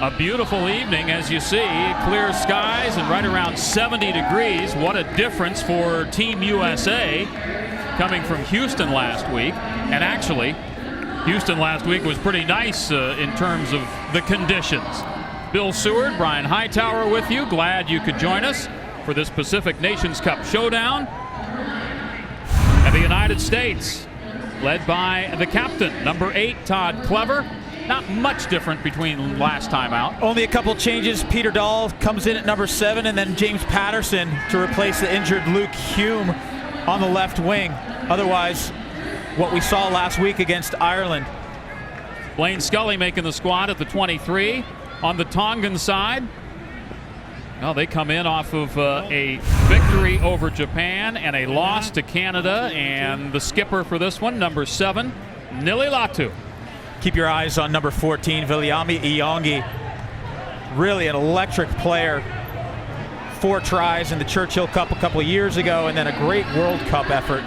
A beautiful evening, as you see, clear skies and right around 70 degrees. What a difference for Team USA coming from Houston last week. And actually, Houston last week was pretty nice in terms of the conditions. Bill Seward, Brian Hightower with you. Glad you could join us for this Pacific Nations Cup showdown. And the United States, led by the captain, number 8, Todd Clever. Not much different between last time out. Only a couple changes. Peter Dahl comes in at number 7, and then James Patterson to replace the injured Luke Hume on the left wing. Otherwise, what we saw last week against Ireland. Blaine Scully making the squad at the 23. On the Tongan side, well, they come in off of a victory over Japan and a loss to Canada. And the skipper for this one, number 7, Nili Latu. Keep your eyes on number 14, Viliami Iongi. Really an electric player. 4 tries in the Churchill Cup a couple of years ago, and then a great World Cup effort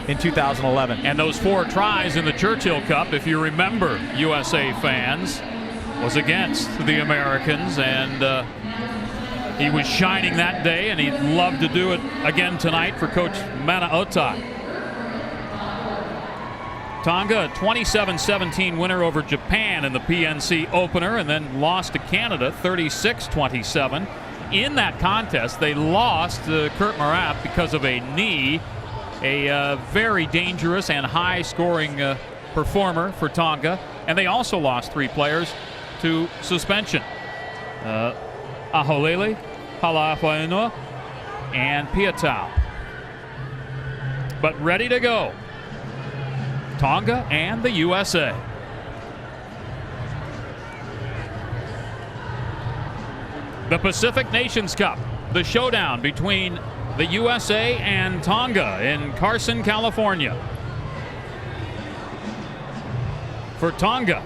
in 2011. And those 4 tries in the Churchill Cup, if you remember, USA fans, was against the Americans, and he was shining that day, and he'd love to do it again tonight for Coach Mana Otai. Tonga, a 27-17 winner over Japan in the PNC opener, and then lost to Canada 36-27. In that contest, they lost Kurt Marat because of a knee, a very dangerous and high-scoring performer for Tonga, and they also lost 3 players to suspension. Aholele, Pala'afainua, and Piatau. But ready to go. Tonga and the USA. The Pacific Nations Cup, the showdown between the USA and Tonga in Carson, California. For Tonga,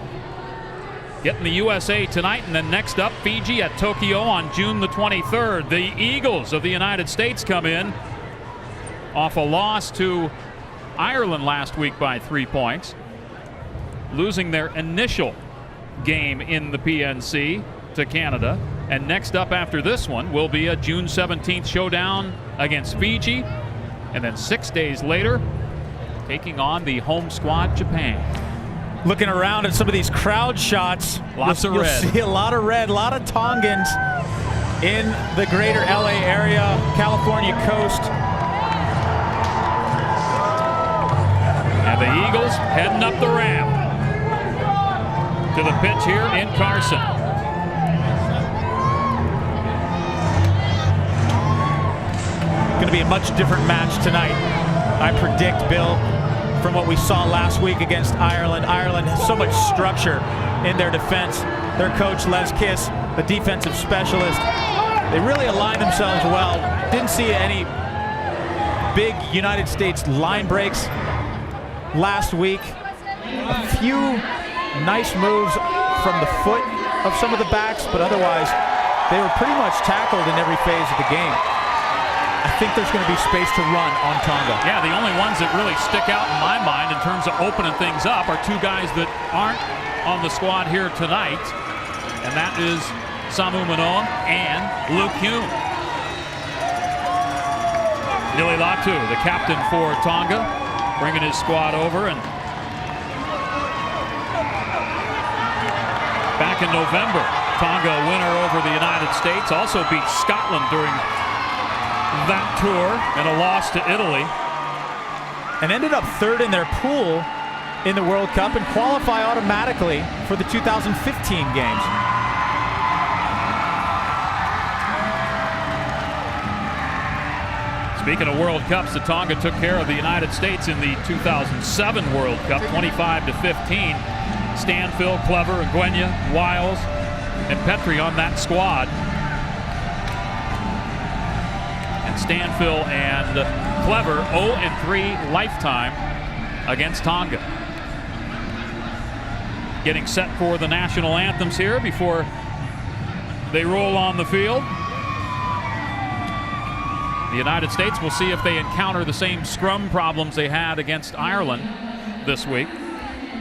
getting the USA tonight, and then next up, Fiji at Tokyo on June the 23rd. The Eagles of the United States come in off a loss to Ireland last week by 3 points, losing their initial game in the PNC to Canada. And next up after this one will be a June 17th showdown against Fiji, and then 6 days later taking on the home squad, Japan. Looking around at some of these crowd shots, you'll see a lot of red, a lot of Tongans in the greater LA area, California coast. And the Eagles heading up the ramp to the pitch here in Carson. Going to be a much different match tonight, I predict, Bill, from what we saw last week against Ireland. Ireland has so much structure in their defense. Their coach, Les Kiss, a defensive specialist, they really align themselves well. Didn't see any big United States line breaks last week. A few nice moves from the foot of some of the backs, but otherwise they were pretty much tackled in every phase of the game. I think there's going to be space to run on Tonga. Yeah, the only ones that really stick out in my mind in terms of opening things up are 2 guys that aren't on the squad here tonight, and that is Samu Manoa and Luke Hume. Nili Latu, the captain for Tonga, bringing his squad over. And back in November, Tonga, a winner over the United States, also beat Scotland during that tour and a loss to Italy. And ended up 3rd in their pool in the World Cup and qualify automatically for the 2015 games. Speaking of World Cups, the Tonga took care of the United States in the 2007 World Cup, 25-15. Stanfill, Clever, Nguyen, Wiles, and Petrie on that squad. And Stanfill and Clever 0-3 lifetime against Tonga. Getting set for the national anthems here before they roll on the field. The United States will see if they encounter the same scrum problems they had against Ireland this week.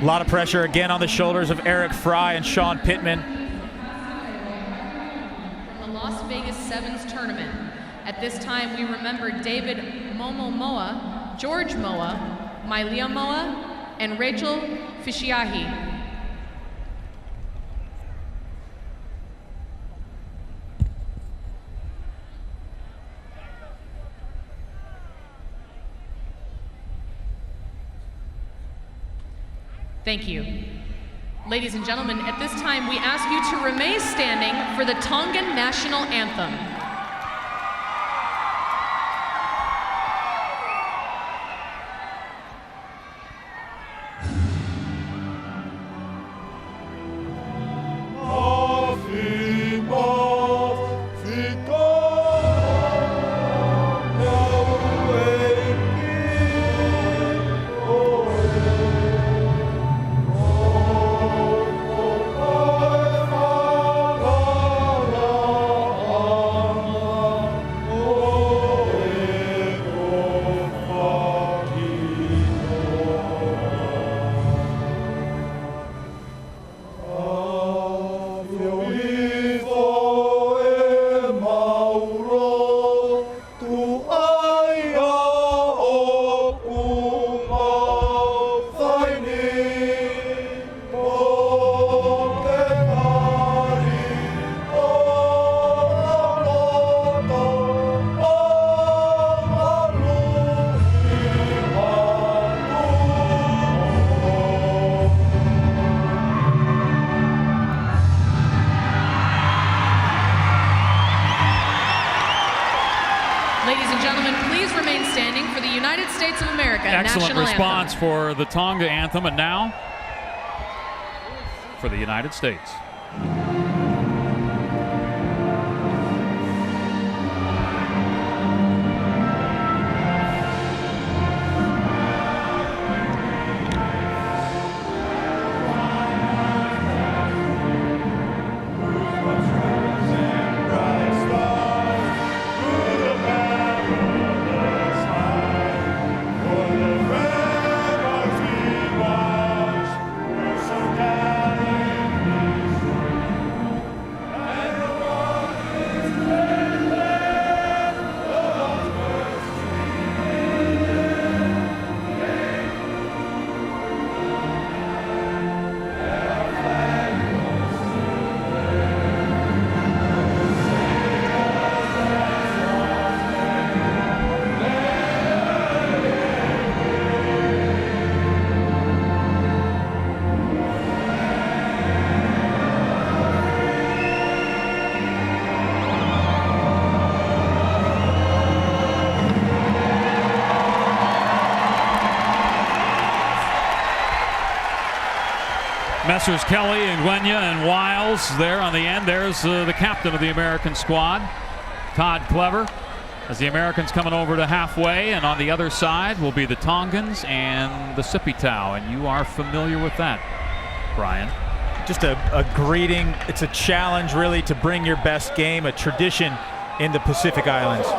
A lot of pressure again on the shoulders of Eric Fry and Sean Pittman. Las Vegas Sevens tournament. At this time, we remember David Momo Moa, George Moa, Mailia Moa, and Rachel Fishiahi. Thank you. Ladies and gentlemen, at this time, we ask you to remain standing for the Tongan National Anthem. Excellent response for the Tonga anthem, and now for the United States. Messrs. Kelly and Gwenya and Wiles there on the end. There's the captain of the American squad, Todd Clever, as the Americans coming over to halfway, and on the other side will be the Tongans and the Sipitau, and you are familiar with that, Brian. Just a greeting. It's a challenge, really, to bring your best game, a tradition in the Pacific Islands.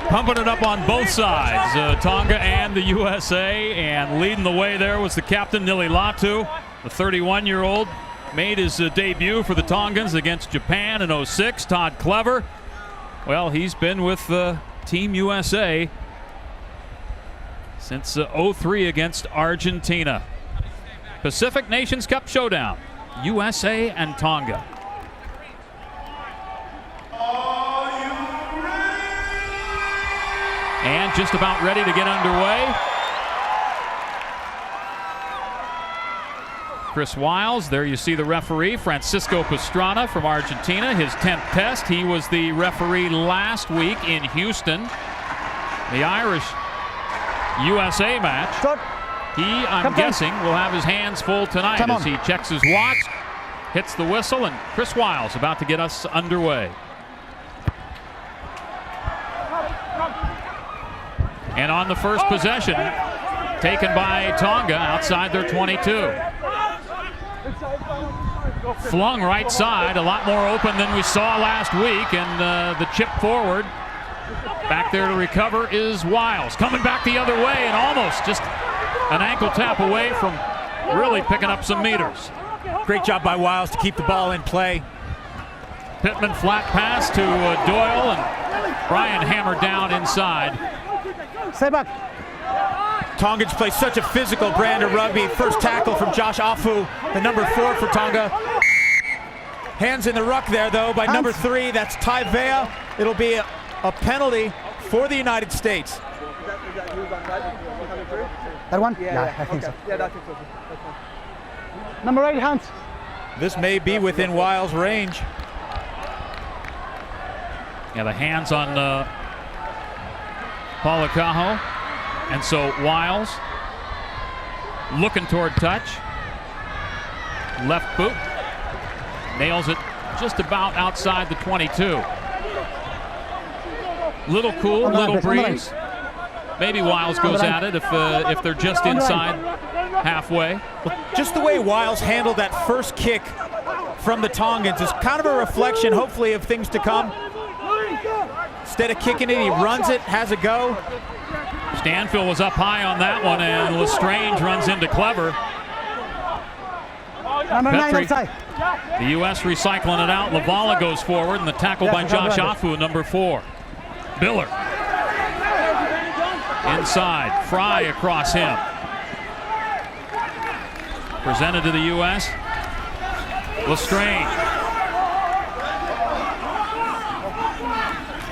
Pumping it up on both sides, Tonga and the USA, and leading the way there was the captain, Nili Latu, the 31-year-old, made his debut for the Tongans against Japan in '06. Todd Clever, well, he's been with Team USA since '03 against Argentina. Pacific Nations Cup showdown, USA and Tonga. And just about ready to get underway. Chris Wiles, there you see the referee, Francisco Pastrana from Argentina, his 10th test. He was the referee last week in Houston The Irish USA match. I'm guessing, will have his hands full tonight as he checks his watch, hits the whistle, and Chris Wiles about to get us underway. And on the first possession, taken by Tonga outside their 22. Flung right side, a lot more open than we saw last week, and the chip forward. Back there to recover is Wiles. Coming back the other way and almost just an ankle tap away from really picking up some meters. Great job by Wiles to keep the ball in play. Pittman flat pass to Doyle, and Brian hammered down inside. Stay back. Tongans play such a physical brand of rugby. First tackle from Josh Afu, the number 4 for Tonga. Hands in the ruck there, though, by number 3. That's Tahi. It'll be a penalty for the United States. That one? Yeah, I think so. Number 8, hands. This may be within Wiles' range. Yeah, the hands on Polakaho. And so Wiles looking toward touch. Left boot. Nails it just about outside the 22. Little cool, little breeze. Maybe Wiles goes at it if they're just inside halfway. Well, just the way Wiles handled that first kick from the Tongans is kind of a reflection, hopefully, of things to come. Instead of kicking it, he runs it, has a go. Stanfield was up high on that one, and Lestrange runs into Clever. Petrie, the U.S. recycling it out. Lavala goes forward, and the tackle by Josh Afu, number 4. Biller. Inside, Fry across him. Presented to the U.S. Lestrange.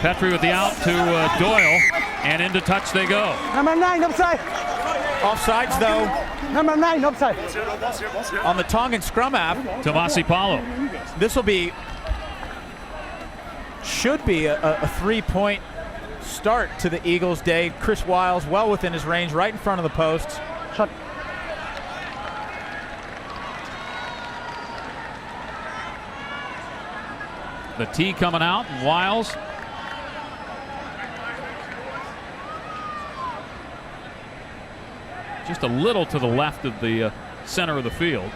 Petrie with the out to Doyle, and into touch they go. Number 9, offside. Offsides, though. Number 9, offside. On the Tongan scrum half. Tomasi Paulo. This will be, should be a 3-point start to the Eagles' day. Chris Wiles well within his range, right in front of the posts. Shot. The tee coming out, and Wiles just a little to the left of the center of the field.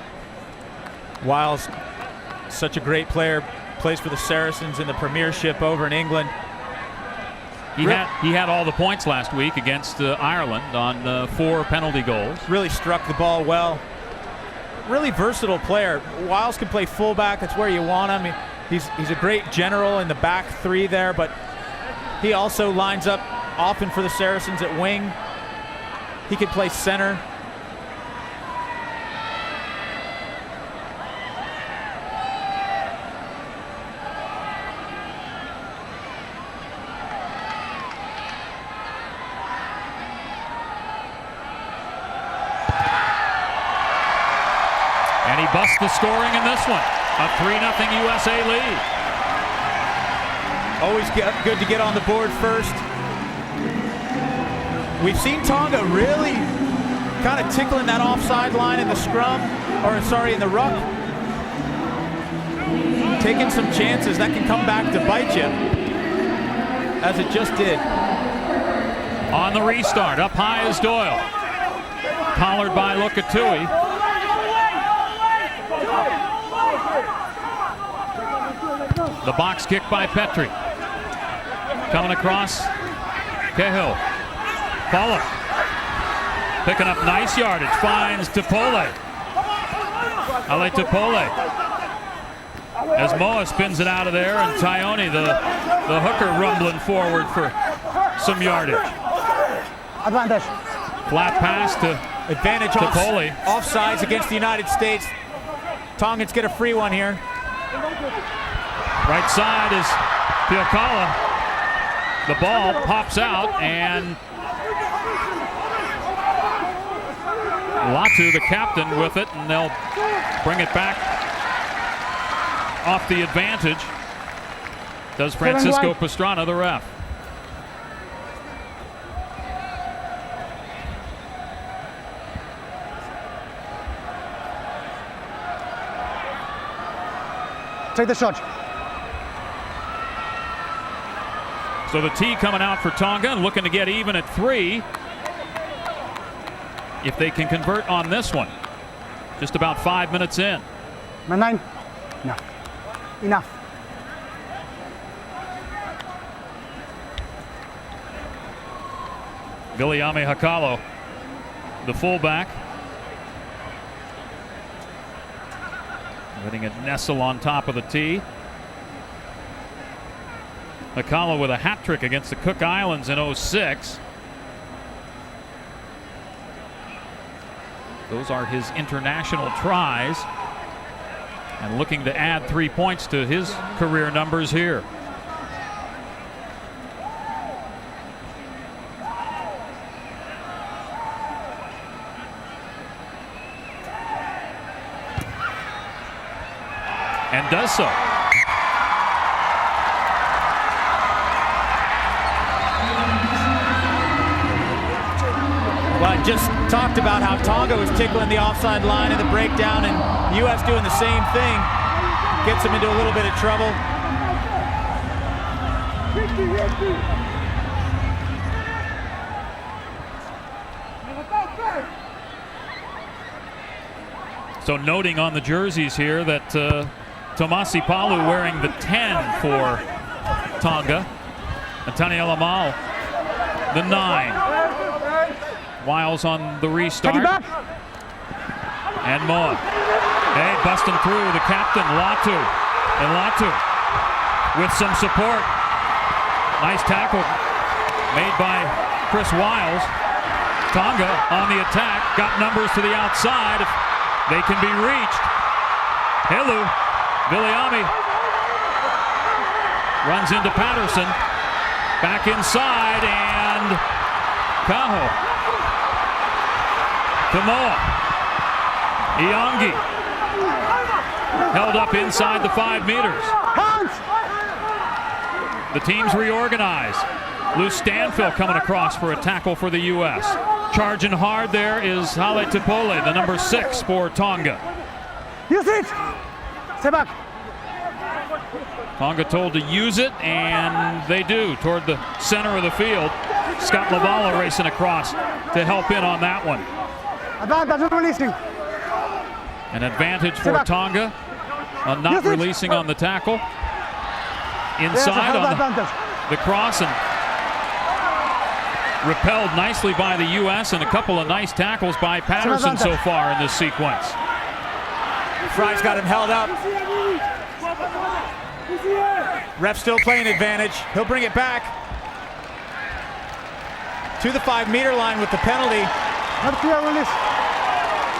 Wiles, such a great player, plays for the Saracens in the Premiership over in England. He had all the points last week against Ireland on 4 penalty goals. Really struck the ball well. Really versatile player. Wiles can play fullback. That's where you want him. He's a great general in the back 3 there, but he also lines up often for the Saracens at wing. He could play center. And he busts the scoring in this one. A 3-0 USA lead. Always good to get on the board first. We've seen Tonga really kind of tickling that offside line in the scrum, or sorry, in the ruck. Taking some chances. That can come back to bite you, as it just did. On the restart, up high is Doyle. Collared by Lokatui. The box kick by Petrie. Coming across, Cahill. Follow. Picking up nice yardage, finds Topole. Ale Topole. As Moa spins it out of there, and Taione, the hooker, rumbling forward for some yardage. Advantage. Flat pass to advantage Topole. Offsides against the United States. Tongans get a free one here. Right side is Piakala. The ball pops out, and Latu, the captain, with it, and they'll bring it back off the advantage. Does Francisco Pastrana, the ref. Take the shot. So the tee coming out for Tonga and looking to get even at 3 if they can convert on this one. Just about 5 minutes in. Man 9. No. Enough. Viliame Hakalo, the fullback, letting it nestle on top of the tee. Ikale with a hat trick against the Cook Islands in 06. Those are his international tries, and looking to add 3 points to his career numbers here. And does so. Well, I just talked about how Tonga was tickling the offside line in the breakdown, and the U.S. doing the same thing. Gets them into a little bit of trouble. So noting on the jerseys here that Tomasi Palu wearing the 10 for Tonga. And Taniela Mal, the 9. Wiles on the restart. And Moa. Hey, busting through the captain, Latu. And Latu with some support. Nice tackle made by Chris Wiles. Tonga on the attack. Got numbers to the outside. They can be reached. Helu, Viliame runs into Patterson. Back inside, and Kaho. Kamoa. Iongi. Held up inside the 5 meters. The teams reorganize. Lou Stanfill coming across for a tackle for the U.S. Charging hard there is Hale Tipole, the number 6 for Tonga. Use it! Stay back. Tonga told to use it, and they do toward the center of the field. Scott Lavala racing across to help in on that one. Advantage releasing. An advantage for Tonga on not releasing on the tackle. Inside on the cross, and repelled nicely by the U.S. and a couple of nice tackles by Patterson so far in this sequence. Fry's got him held up. Ref still playing advantage. He'll bring it back to the 5-meter line with the penalty.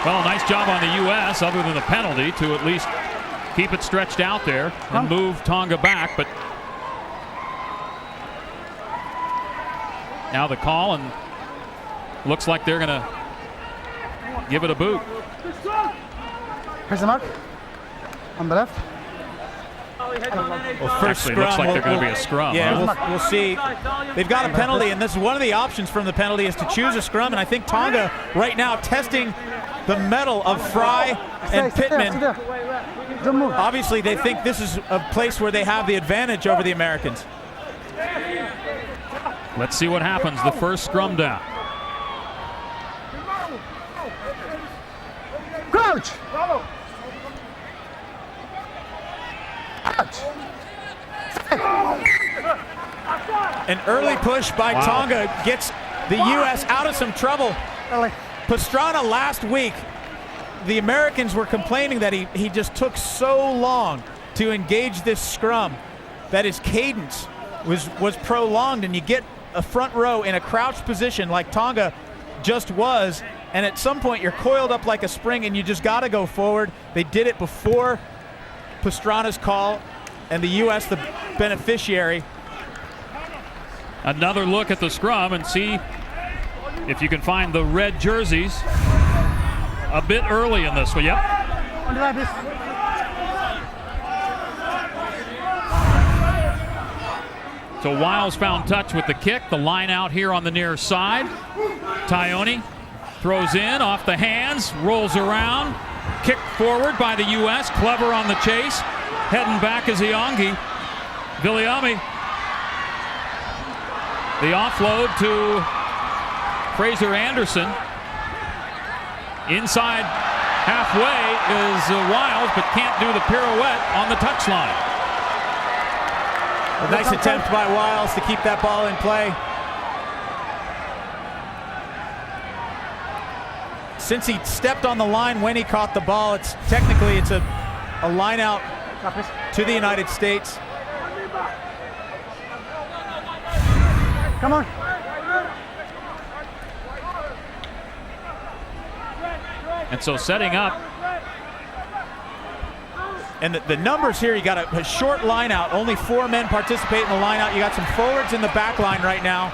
Well, nice job on the U.S. other than the penalty to at least keep it stretched out there and move Tonga back, but now the call, and looks like they're going to give it a boot. Here's the mark. On the left. Well, first Actually, scrum, looks like they're going to be a scrum. Yeah, huh? we'll see. They've got a penalty, and this is one of the options from the penalty is to choose a scrum, and I think Tonga right now testing the mettle of Fry and Pittman. Obviously, they think this is a place where they have the advantage over the Americans. Let's see what happens. The first scrum down. Crouch! An early push by Tonga gets the U.S. out of some trouble. Pastrana last week, the Americans were complaining that he just took so long to engage this scrum that his cadence was prolonged, and you get a front row in a crouched position like Tonga just was, and at some point you're coiled up like a spring and you just got to go forward. They did it before Pastrana's call, and the U.S. the beneficiary. Another look at the scrum and see if you can find the red jerseys a bit early in this one. Yep. So Wiles found touch with the kick. The line out here on the near side. Taioni throws in off the hands, rolls around, kicked forward by the U.S. Clever on the chase. heading back is Iongi. Viliami. The offload to Fraser Anderson. Inside halfway is Wiles, but can't do the pirouette on the touchline. A nice attempt by Wiles to keep that ball in play. Since he stepped on the line when he caught the ball, it's a line out to the United States. Come on. And so setting up. And the numbers here, you got a short line out. Only 4 men participate in the line out. You got some forwards in the back line right now.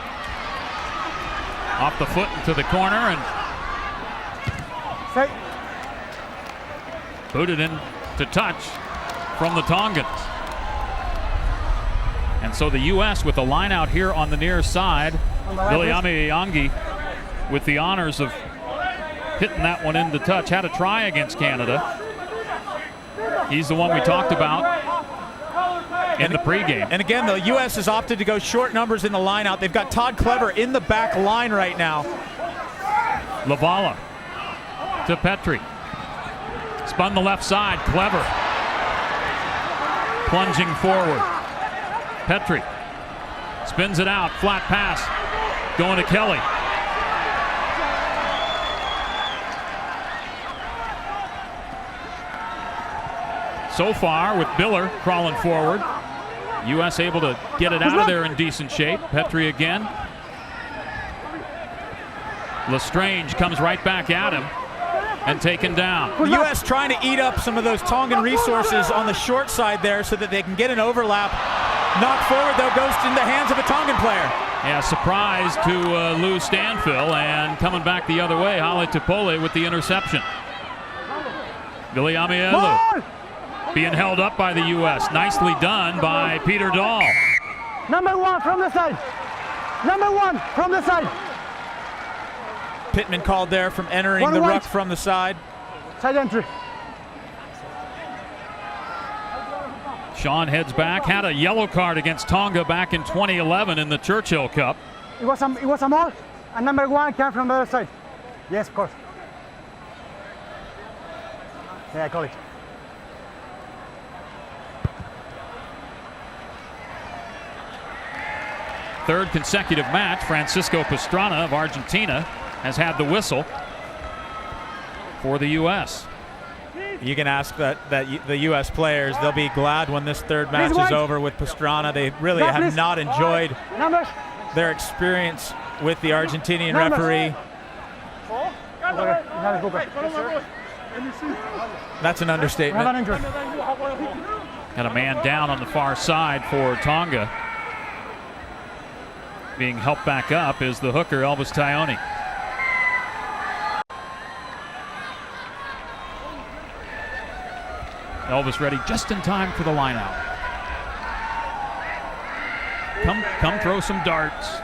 Off the foot into the corner and Stay. booted in to touch from the Tongans. And so the U.S. with a line out here on the near side. Viliami Iongi with the honors of hitting that one into touch. Had a try against Canada. He's the one we talked about in the pregame. And again, the U.S. has opted to go short numbers in the line out. They've got Todd Clever in the back line right now. Lavala to Petrie. Spun the left side. Clever. Plunging forward. Petrie spins it out. Flat pass. Going to Kelly. So far, with Biller crawling forward, U.S. able to get it out of there in decent shape. Petrie again. Lestrange comes right back at him and taken down. The U.S. trying to eat up some of those Tongan resources on the short side there so that they can get an overlap. Knock forward, though, goes in the hands of a Tongan player. Yeah, surprise to Lou Stanfill, and coming back the other way, Hale Tupole with the interception. Viliami Elu being held up by the U.S. Nicely done by Peter Dahl. Number 1 from the side. Number 1 from the side. Pittman called there from entering the ruck from the side. Side entry. Sean heads back, had a yellow card against Tonga back in 2011 in the Churchill Cup. It was a maul, and number 1 came from the other side. Yes, of course. Yeah, I call it. Third consecutive match, Francisco Pastrana of Argentina has had the whistle for the U.S. You can ask the U.S. players. They'll be glad when this third match is over with Pastrana. They really have not enjoyed their experience with the Argentinian referee. That's an understatement. Got a man down on the far side for Tonga. Being helped back up is the hooker, Elvis Taioni. Elvis ready just in time for the lineout. Come throw some darts.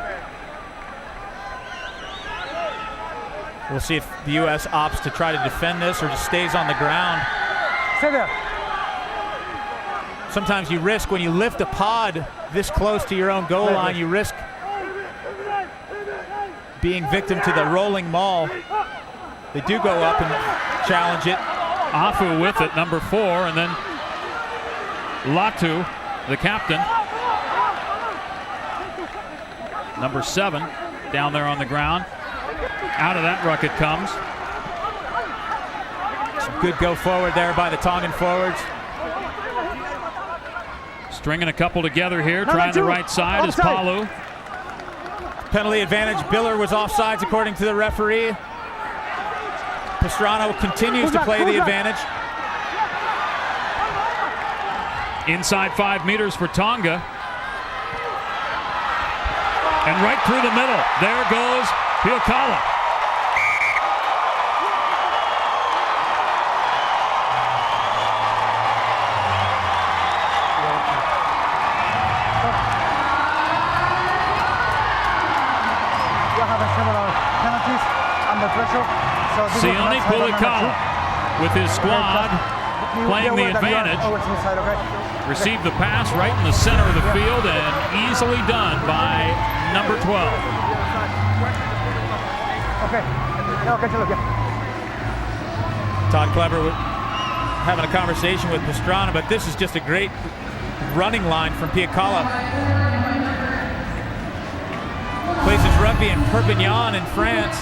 We'll see if the U.S. opts to try to defend this or just stays on the ground. Stay there. Sometimes you risk, when you lift a pod this close to your own goal line, you risk being victim to the rolling maul. They do go up and challenge it. Afu with it, number 4, and then Latu, the captain, number 7, down there on the ground. Out of that ruck it comes. Some good go forward there by the Tongan forwards. Stringing a couple together here, trying the right side is Palu. Penalty advantage. Biller was offsides according to the referee. Pastrana continues to play the advantage. Inside 5 meters for Tonga. And right through the middle, there goes Ikale. Sione Ikale with his squad playing the advantage. Received the pass right in the center of the field and easily done by number 12. Todd Clever having a conversation with Pastrana, but this is just a great running line from Ikale. Plays his rugby in Perpignan in France.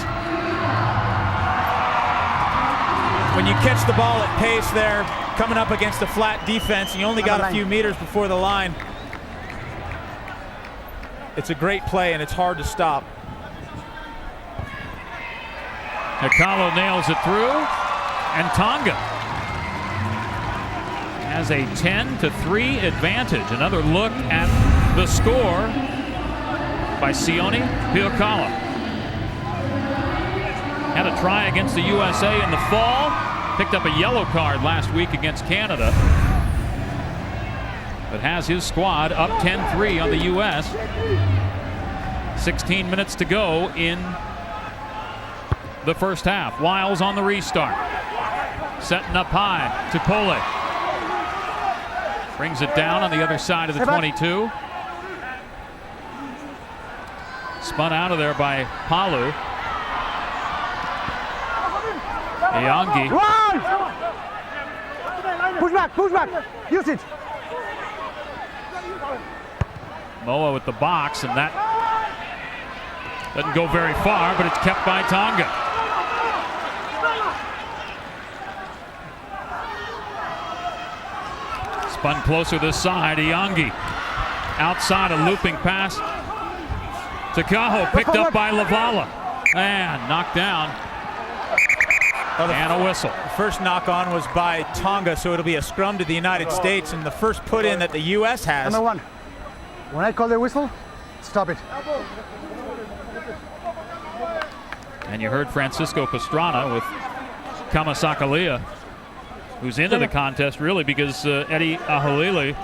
When you catch the ball at pace there, coming up against a flat defense, and you only got a few meters before the line, it's a great play and it's hard to stop. Ikale nails it through, and Tonga has a 10-3 advantage. Another look at the score by Sione Ikale. Had a try against the USA in the fall. Picked up a yellow card last week against Canada. But has his squad up 10-3 on the US. 16 minutes to go in the first half. Wiles on the restart. Setting up high to Pole. Brings it down on the other side of the 22. Spun out of there by Palu. Iangi. Push back, use it. Moa with the box, and that doesn't go very far, but it's kept by Tonga. Spun closer this side, Iangi. Outside, a looping pass to Kaho, picked up by Lavala. And knocked down. And a whistle. The first knock on was by Tonga, so it'll be a scrum to the United States, and the first put in that the U.S. has. Number 1. When I call the whistle, stop it. And you heard Francisco Pastrana with Kamasakalia, who's into the contest really because Eddie Ahalili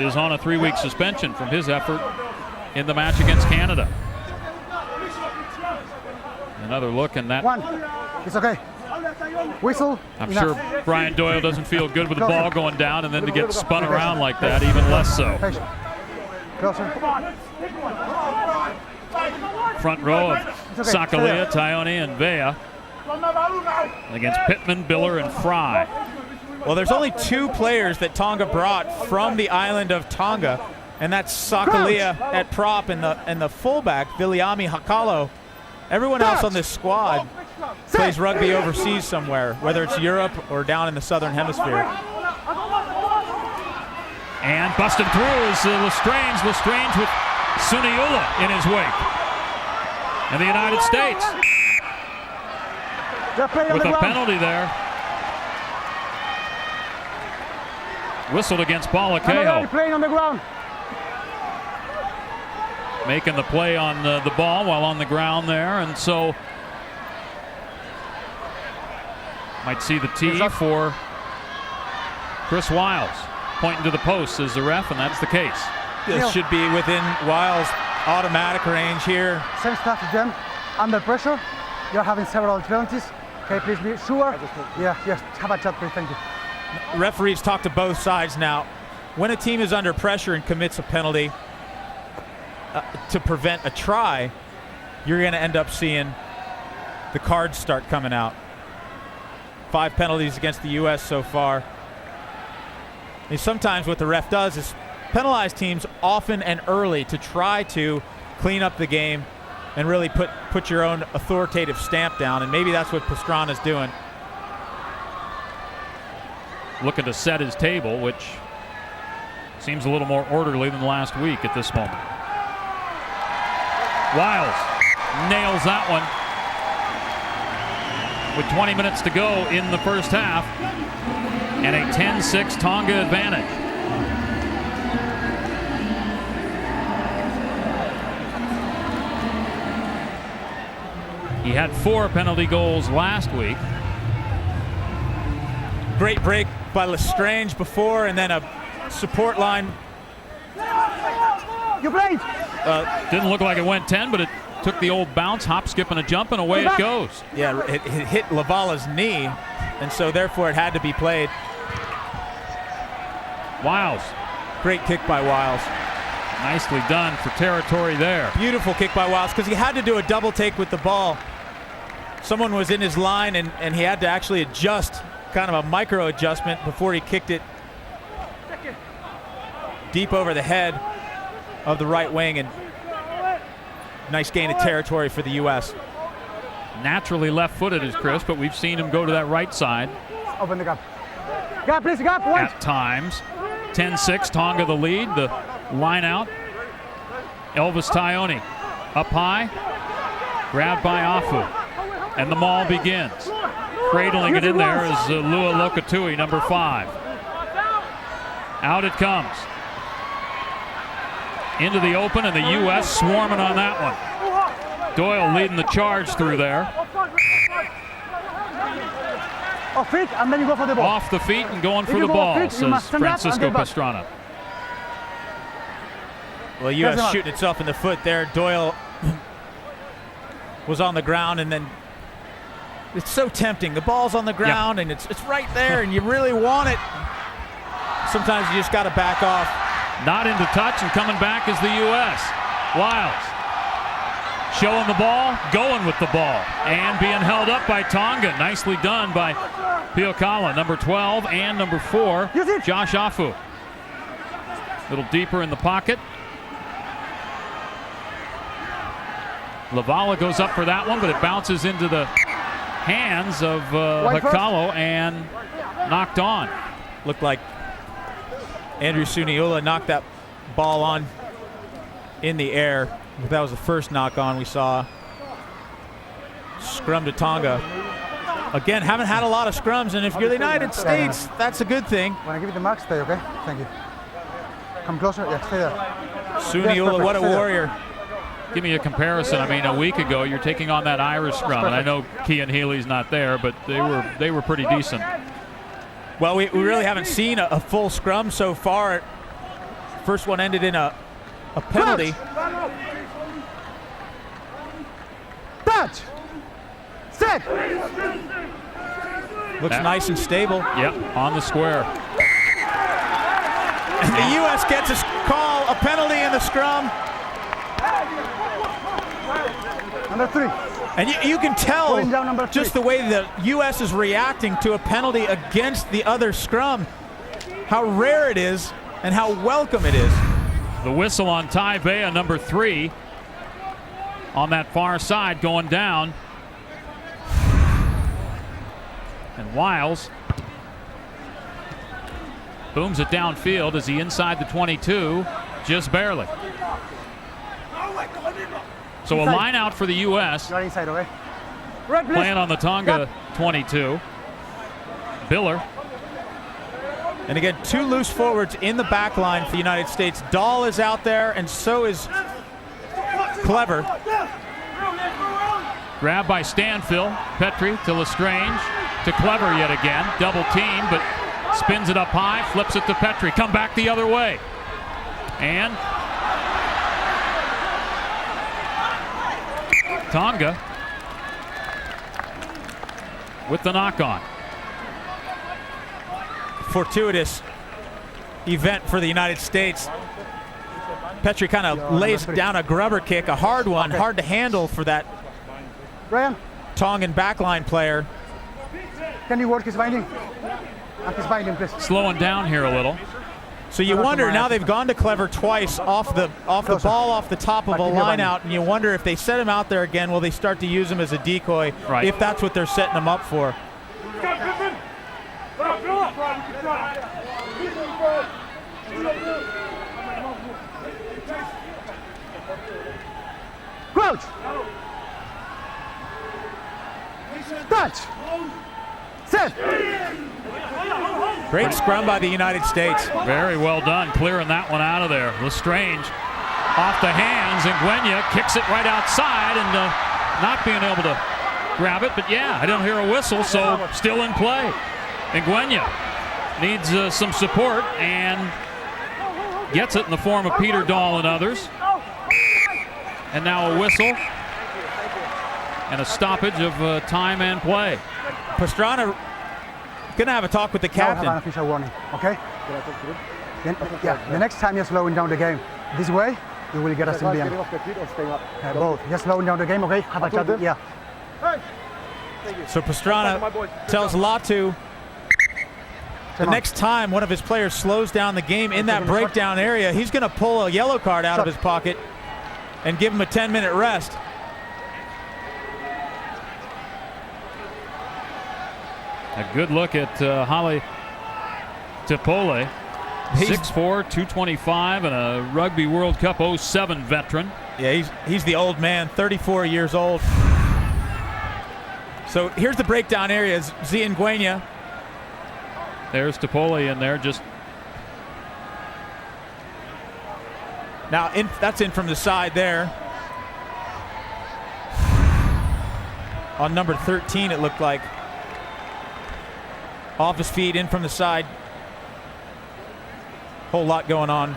is on a 3-week suspension from his effort in the match against Canada. Another look in that. 1. It's okay. Whistle. I'm enough. sure Brian Doyle doesn't feel good with the ball going down, and then to get spun around like that, even less so. Closer. Front row of Sakalia, Taione, and Vea against Pittman, Biller, and Fry. Well, there's only 2 players that Tonga brought from the island of Tonga, and that's Sakalia at prop and the fullback, Viliami Hakalo. Everyone else on this squad plays rugby overseas somewhere, whether it's Europe or down in the southern hemisphere. And busted through is Lestrange. Lestrange with Suniula in his wake. And the United States with a penalty there. Whistled against Paula Cahill. Playing on the ground. Making the play on the ball while on the ground there, and so might see the tee for Chris Wiles. Pointing to the post as the ref, and that's the case. This should be within Wiles' automatic range here. Same stuff again. Under pressure, you're having several alternatives. Okay, please be sure. Yeah, yes, have a chat, please. Thank you. Referees talk to both sides now. When a team is under pressure and commits a penalty to prevent a try, you're going to end up seeing the cards start coming out. 5 penalties against the U.S. so far. And sometimes what the ref does is penalize teams often and early to try to clean up the game and really put your own authoritative stamp down, and maybe that's what Pastrana's doing. Looking to set his table, which seems a little more orderly than last week at this moment. Wiles nails that one with 20 minutes to go in the first half, and a 10-6 Tonga advantage. He had 4 penalty goals last week. Great break by Lestrange before, and then a support line. You played. Didn't look like it went 10, but it took the old bounce, hop, skip, and a jump, and away it goes. Yeah, it hit Lavala's knee, and so therefore it had to be played. Wiles. Great kick by Wiles. Nicely done for territory there. Beautiful kick by Wiles because he had to do a double take with the ball. Someone was in his line and he had to actually adjust, kind of a micro adjustment before he kicked it deep over the head of the right wing, and nice gain of territory for the U.S. Naturally left-footed is Chris, but we've seen him go to that right side. Open the gap. Gap, please, gap. One. At times. 10-6, Tonga the lead. The line out. Elvis Taioni up high. Grabbed by Afu. And the maul begins. Cradling it in there is Lua Lokatui, number 5. Out it comes. Into the open, and the U.S. swarming on that one. Doyle leading the charge through there. Off feet, and then you go for the ball. Off the feet and going for the ball, says Francisco Pastrana. Well, U.S. shooting itself in the foot there. Doyle was on the ground, and then it's so tempting. The ball's on the ground, and it's right there, and you really want it. Sometimes you just got to back off. Not into touch, and coming back is the U.S. Wiles showing the ball, going with the ball, and being held up by Tonga. Nicely done by Ikale, number 12, and number 4, Josh Afu. A little deeper in the pocket. Lavala goes up for that one, but it bounces into the hands of Ikale and knocked on. Looked like Andrew Suniula knocked that ball on in the air. That was the first knock on we saw. Scrum to Tonga. Again, haven't had a lot of scrums, and if you're the United States, that's a good thing. When I give you the mark, stay, okay? Thank you. Come closer, yeah, stay there. Suniula, what a warrior. Give me a comparison. I mean, a week ago, you're taking on that Irish scrum, and I know Kean Healy's not there, but they were pretty decent. Well, we really haven't seen a full scrum so far. First one ended in a penalty. Touch! Set! Looks nice and stable. Yep, on the square. And the U.S. gets a call, a penalty in the scrum. Number 3. And you can tell just the way the U.S. is reacting to a penalty against the other scrum, how rare it is and how welcome it is. The whistle on Ty Bea, number 3, on that far side going down. And Wiles booms it downfield. Is he inside the 22? Just barely. So a line out for the U.S. You're inside, okay? Playing on the Tonga 22. Biller. And again, 2 loose forwards in the back line for the United States. Dahl is out there, and so is Clever. Grab by Stanfill. Petrie to Lestrange. To Clever yet again. Double team, but spins it up high. Flips it to Petrie. Come back the other way. And Tonga with the knock-on. Fortuitous event for the United States. Petrie kind of lays down a grubber kick, a hard one, hard to handle for that Tongan backline player. Can you work his binding? His binding, please. Slowing down here a little. So you wonder, now they've gone to Clever twice off the ball off the top of a line out, and you wonder if they set him out there again, will they start to use him as a decoy, if that's what they're setting him up for. Crouch! Touch! Set! Great scrum by the United States. Very well done, clearing that one out of there. Lestrange off the hands, and Gwenya kicks it right outside, and not being able to grab it. But yeah, I didn't hear a whistle, so still in play. And Gwenya needs some support and gets it in the form of Peter Dahl and others. And now a whistle and a stoppage of time and play. Pastrana going to have a talk with the captain. Now have an official warning, okay? Then, yeah, the next time you're slowing down the game this way, you will get a civilian. Both. You're slowing down the game, okay? Have a chat. Yeah. So Pastrana tells Latu the next time one of his players slows down the game in that breakdown area, he's going to pull a yellow card out of his pocket and give him a 10-minute rest. A good look at Holly Tipole. 6'4", 225, and a Rugby World Cup 07 veteran. Yeah, he's the old man, 34 years old. So here's the breakdown area. Zienguenia. There's Tipole in there. Just now, that's in from the side there. On number 13, it looked like. Off his feet, in from the side. Whole lot going on.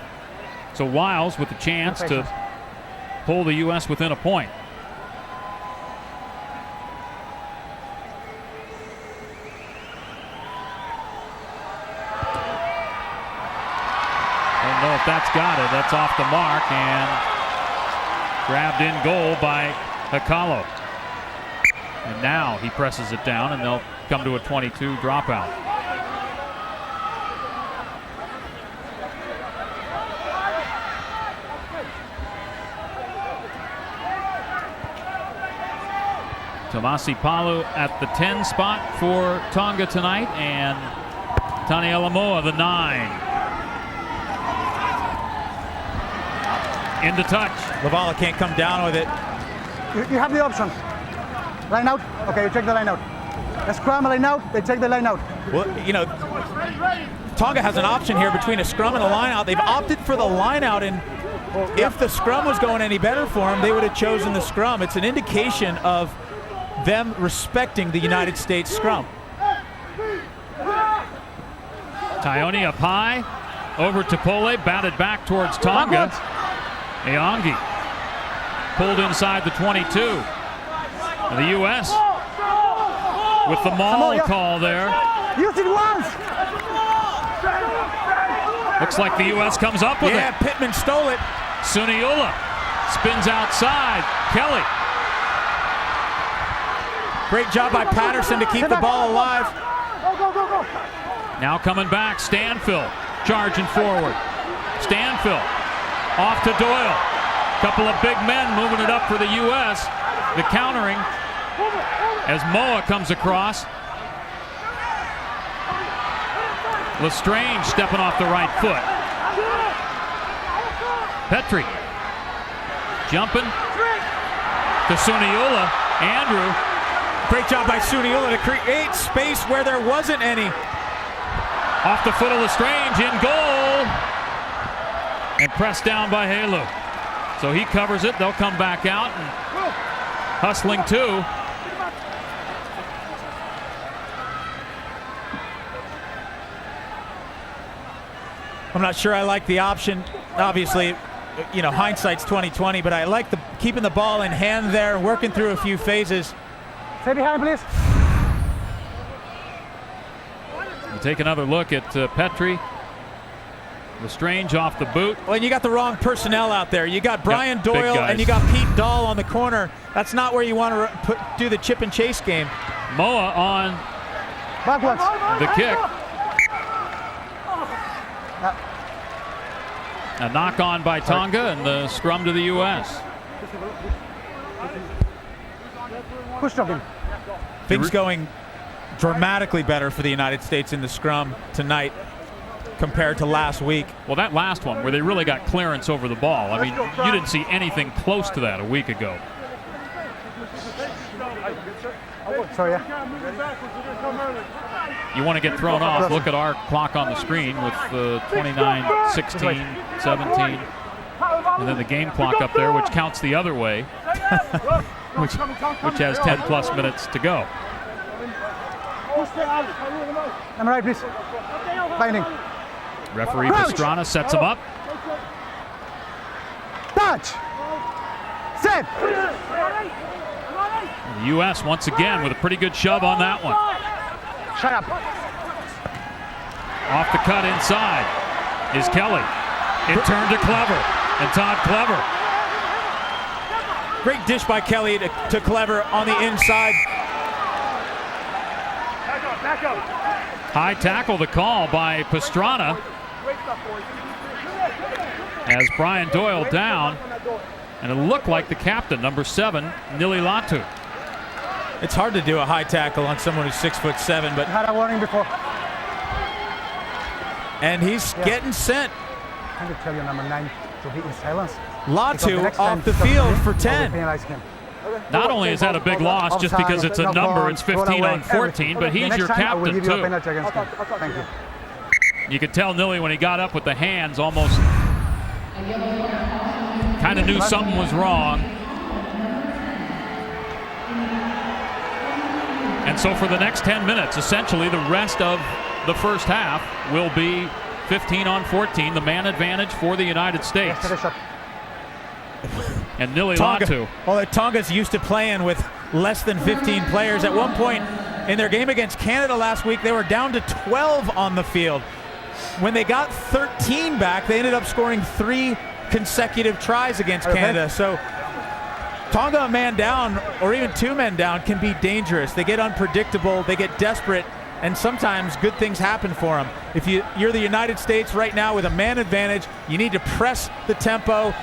So Wiles with the chance to pull the U.S. within a point. Don't know if that's got it. That's off the mark and grabbed in goal by Ikale. And now he presses it down and they'll come to a 22 dropout. Tomasi Palu at the 10 spot for Tonga tonight, and Tani Alamoa the 9. Into touch. Lavala can't come down with it. You have the option. Line out. Okay, you check the line out. They scrum a line out, they take the line out. Well, you know, Tonga has an option here between a scrum and a line out. They've opted for the line out, and if the scrum was going any better for them, they would have chosen the scrum. It's an indication of them respecting the United States scrum. Taioni up high, over to Pole, batted back towards Tonga. Eongi pulled inside the 22. The U.S. with the maul call there. Use it once. Looks like the U.S. comes up with it. Yeah, Pittman stole it. Suniula spins outside. Kelly. Great job by Patterson to keep the ball alive. Go. Now coming back, Stanfill charging forward. Stanfill off to Doyle. Couple of big men moving it up for the U.S. The countering as Moa comes across. Lestrange stepping off the right foot. Petrie jumping to Suniula. Andrew. Great job by Suniula to create space where there wasn't any. Off the foot of Lestrange, in goal. And pressed down by Halo. So he covers it. They'll come back out. And hustling too. I'm not sure I like the option. Obviously, you know, hindsight's 20/20, but I like keeping the ball in hand there, working through a few phases. Stay behind, please. You take another look at Petrie. Lestrange off the boot. Well, you got the wrong personnel out there. You got Brian Doyle and you got Pete Dahl on the corner. That's not where you want to do the chip and chase game. Moa on backwards. The kick. A knock on by Tonga and the scrum to the U.S. Push him. Things going dramatically better for the United States in the scrum tonight compared to last week. Well, that last one where they really got clearance over the ball. I mean, you didn't see anything close to that a week ago. Sorry, You want to get thrown off, look at our clock on the screen with 29, 16, 17. And then the game clock up there, which counts the other way, which has 10 plus minutes to go. I'm right, please. Binding. Referee Pastrana sets him up. Touch. Set. The U.S. once again with a pretty good shove on that one. Shut up. Off the cut inside. is Kelly. It turned to Clever, and Todd Clever. Great dish by Kelly to Clever on the inside. High tackle, the call by Pastrana. As Brian Doyle down, and it looked like the captain, number 7, Nili Latu. It's hard to do a high tackle on someone who's 6'7", but Had a warning before. and he's getting sent. I can tell you, number 9 to be in silence. Latu off the field for 10. Not only is that a big loss just because it's a number, it's 15 on 14, but he's your captain too. Thank you. You could tell Nili when he got up with the hands almost kind of knew something was wrong. And so for the next 10 minutes, essentially the rest of the first half will be 15 on 14, the man advantage for the United States. And Nili Latu. Well, Tonga's used to playing with less than 15 players. At one point in their game against Canada last week, they were down to 12 on the field. When they got 13 back, they ended up scoring 3 consecutive tries against Canada. So Tonga a man down, or even 2 men down, can be dangerous. They get unpredictable, they get desperate, and sometimes good things happen for them. If you're the United States right now with a man advantage, you need to press the tempo,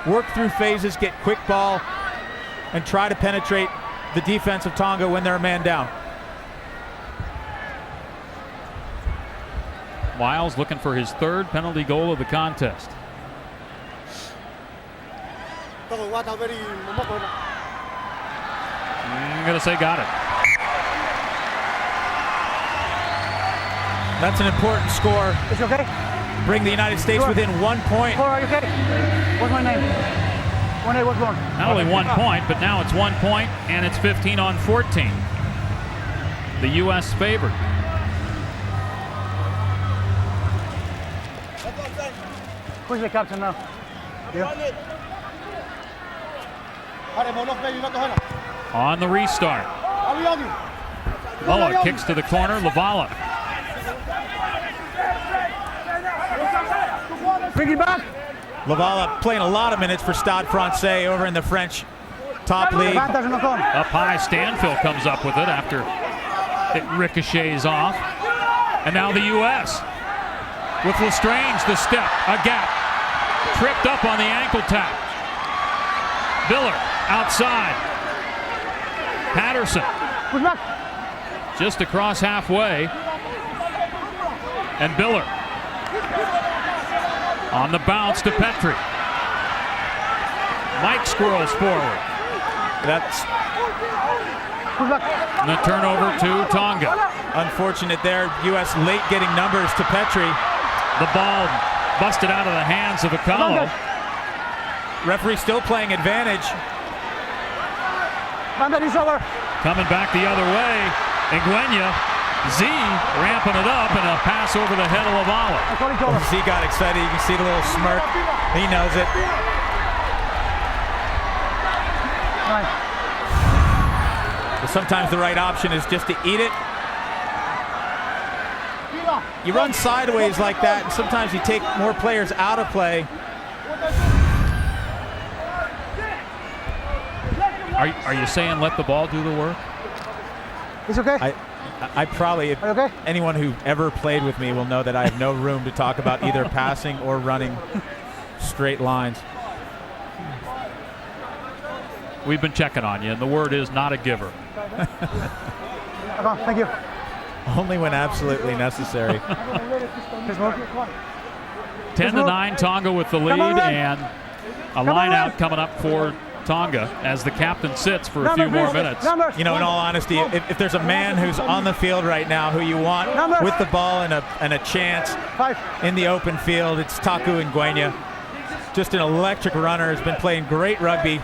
work through phases, get quick ball, and try to penetrate the defense of Tonga when they're a man down. Wiles looking for his 3rd penalty goal of the contest. I'm going to say got it. That's an important score. Is it okay? Bring the United States within 1 point. Are you okay? What's my name? One name, what's wrong? Not only 1 point, but now it's 1 point, and it's 15 on 14. The U.S. favored. Who's the captain now? You? On the restart. Moa kicks to the corner, Lavala. Bring it back. Lavala playing a lot of minutes for Stade Francais over in the French top league. Up high, Stanfill comes up with it after it ricochets off. And now the U.S. with Lestrange, the step, a gap. Tripped up on the ankle tap. Biller outside. Patterson just across halfway. And Biller on the bounce to Petrie. Mike squirrels forward. That's and the turnover to Tonga. Unfortunate there. U.S. late getting numbers to Petrie. The ball busted out of the hands of Ikale. Referee still playing advantage. Coming back the other way. Nguenya, Z ramping it up, and a pass over the head of Lavala. Z got excited. You can see the little smirk. He knows it. But sometimes the right option is just to eat it. You run sideways like that, and sometimes you take more players out of play. Are you saying let the ball do the work? It's okay. I probably, okay? Anyone who ever played with me will know that I have no room to talk about either passing or running straight lines. We've been checking on you, and the word is not a giver. Thank you. Only when absolutely necessary. 10-9, Tonga with the lead, and a line out coming up for Tonga as the captain sits for a few more minutes. You know, in all honesty, if there's a man who's on the field right now who you want with the ball and a chance in the open field, it's Taku Nguenya. Just an electric runner, has been playing great rugby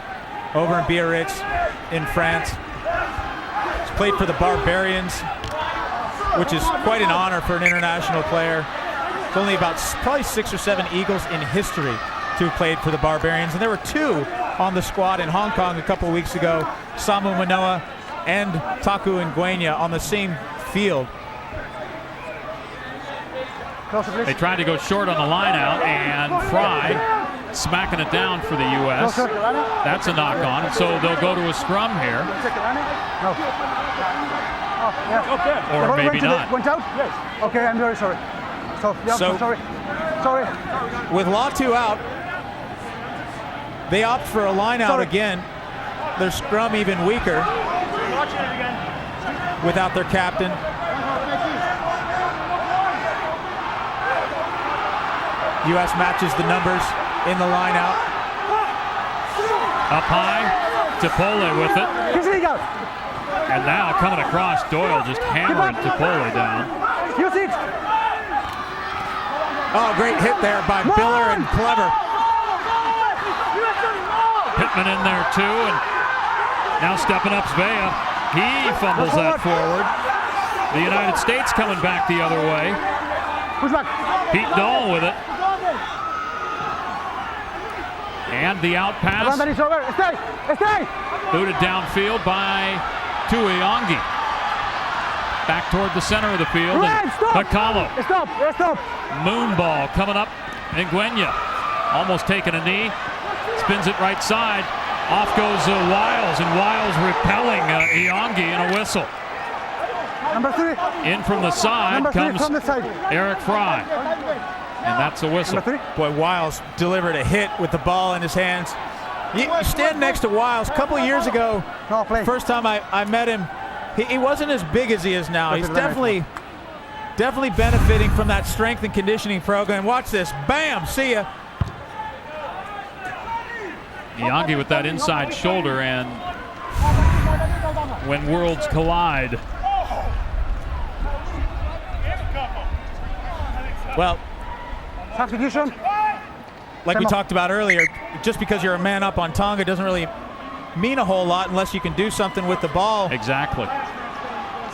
over in Biarritz in France. He's played for the Barbarians, which is quite an honor for an international player. It's only about probably 6 or 7 Eagles in history to have played for the Barbarians, and there were 2 on the squad in Hong Kong a couple of weeks ago. Samu Manoa and Taku Nguenya on the same field. Closer, please. They tried to go short on the line out, and Fry smacking it down for the U.S. Closer. That's a knock on, and so they'll go to a scrum here. No. Oh, yeah. Or The ball maybe went not. Went out? Yes. Okay, I'm very sorry. So, yeah, So- sorry. Sorry. With Latu out, they opt for a line out Sorry. again. Their scrum even weaker without their captain. U.S. matches the numbers in the line out. Up high, Tipole with it. And now coming across, Doyle just hammering Tipole down. Use it. Oh, great hit there by Biller and Clever. Pittman in there too, and now stepping up Zvea. He fumbles that forward. The United States coming back the other way. Push back. Pete Dahl with it. And the out pass. That is over. Stay. Stay. Booted downfield by Tuiangi. Back toward the center of the field. Right, And stop. Hakalo. Stop. Stop. Moonball coming up. Nguyen almost taking a knee. Spins it right side. Off goes Wiles, and Wiles repelling Iongi in a whistle. Number 3. In from the side Number 3 comes from the side. Eric Fry. And that's a whistle. Number 3. Boy, Wiles delivered a hit with the ball in his hands. You stand next to Wiles. A couple of years ago, No play. first time I met him, he wasn't as big as he is now. He's definitely benefiting from that strength and conditioning program. Watch this. Bam! See ya. Iongi with that inside shoulder, and when worlds collide. Well, Substitution. like we talked about earlier, just because you're a man up on Tonga doesn't really mean a whole lot unless you can do something with the ball. Exactly.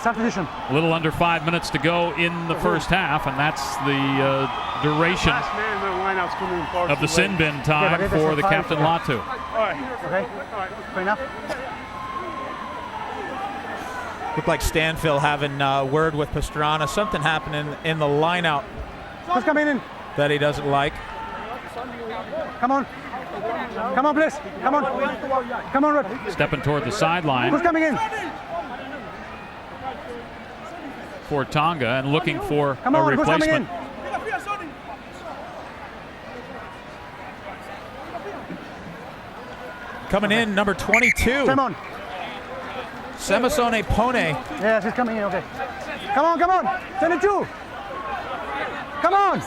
Substitution. A little under 5 minutes to go in the first half, and that's the duration of the sin bin time for the Captain Latu. Okay. Fair enough. Looked like Stanfill having a word with Pastrana. Something happening in the lineout Who's coming in? that he doesn't like. Come on. Come on, please. Come on. Come on, Red. Stepping toward the sideline Who's coming in? for Tonga and looking for Come a on, who's coming in? replacement. Coming in, number 22, Simon. Semisone Pone. Yes, he's coming in. Okay. Come on, come on. 22. Come on.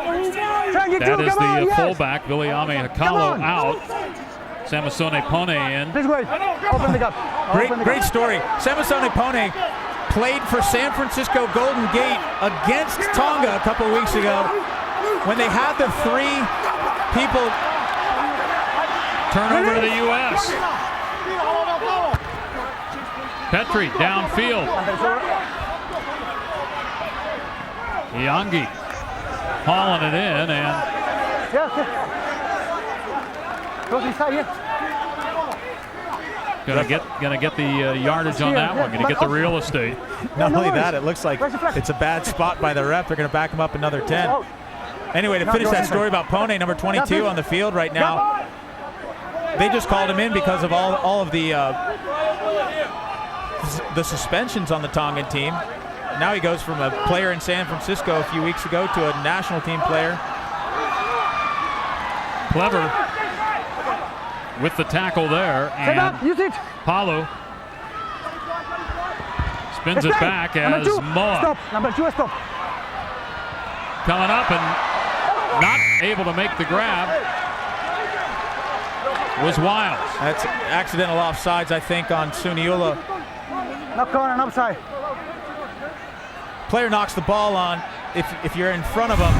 22. That is Come on. the Yes. fullback, Viliame Come Hakalo, on. out. Samasone Pone in. Please wait. Open the gap. Open the Great gap. story. Semisone Pone played for San Francisco Golden Gate against Tonga a couple weeks ago when they had the 3 people. Turnover to the U.S. Petrie downfield. Iongi hauling it in, and Yes. Close inside, yes. gonna get the yardage on that one. Gonna get the real estate. Not no only worries. that, it looks like Where's the flag? it's a bad spot by the ref. They're going to back him up another 10. Out. Anyway, to No, finish go that inside. story about Pone, number 22 Yeah, on the field right now. They just called him in because of all of the suspensions on the Tongan team. Now he goes from a player in San Francisco a few weeks ago to a national team player. Clever with the tackle there, Set up. and Use it. Palu spins it Stay. back Number as 2. Moa Stop. Number 2, stop. coming up and not able to make the grab was Wiles. That's accidental offsides, I think, on Suniula. Knock on and upside. Player knocks the ball on if you're in front of him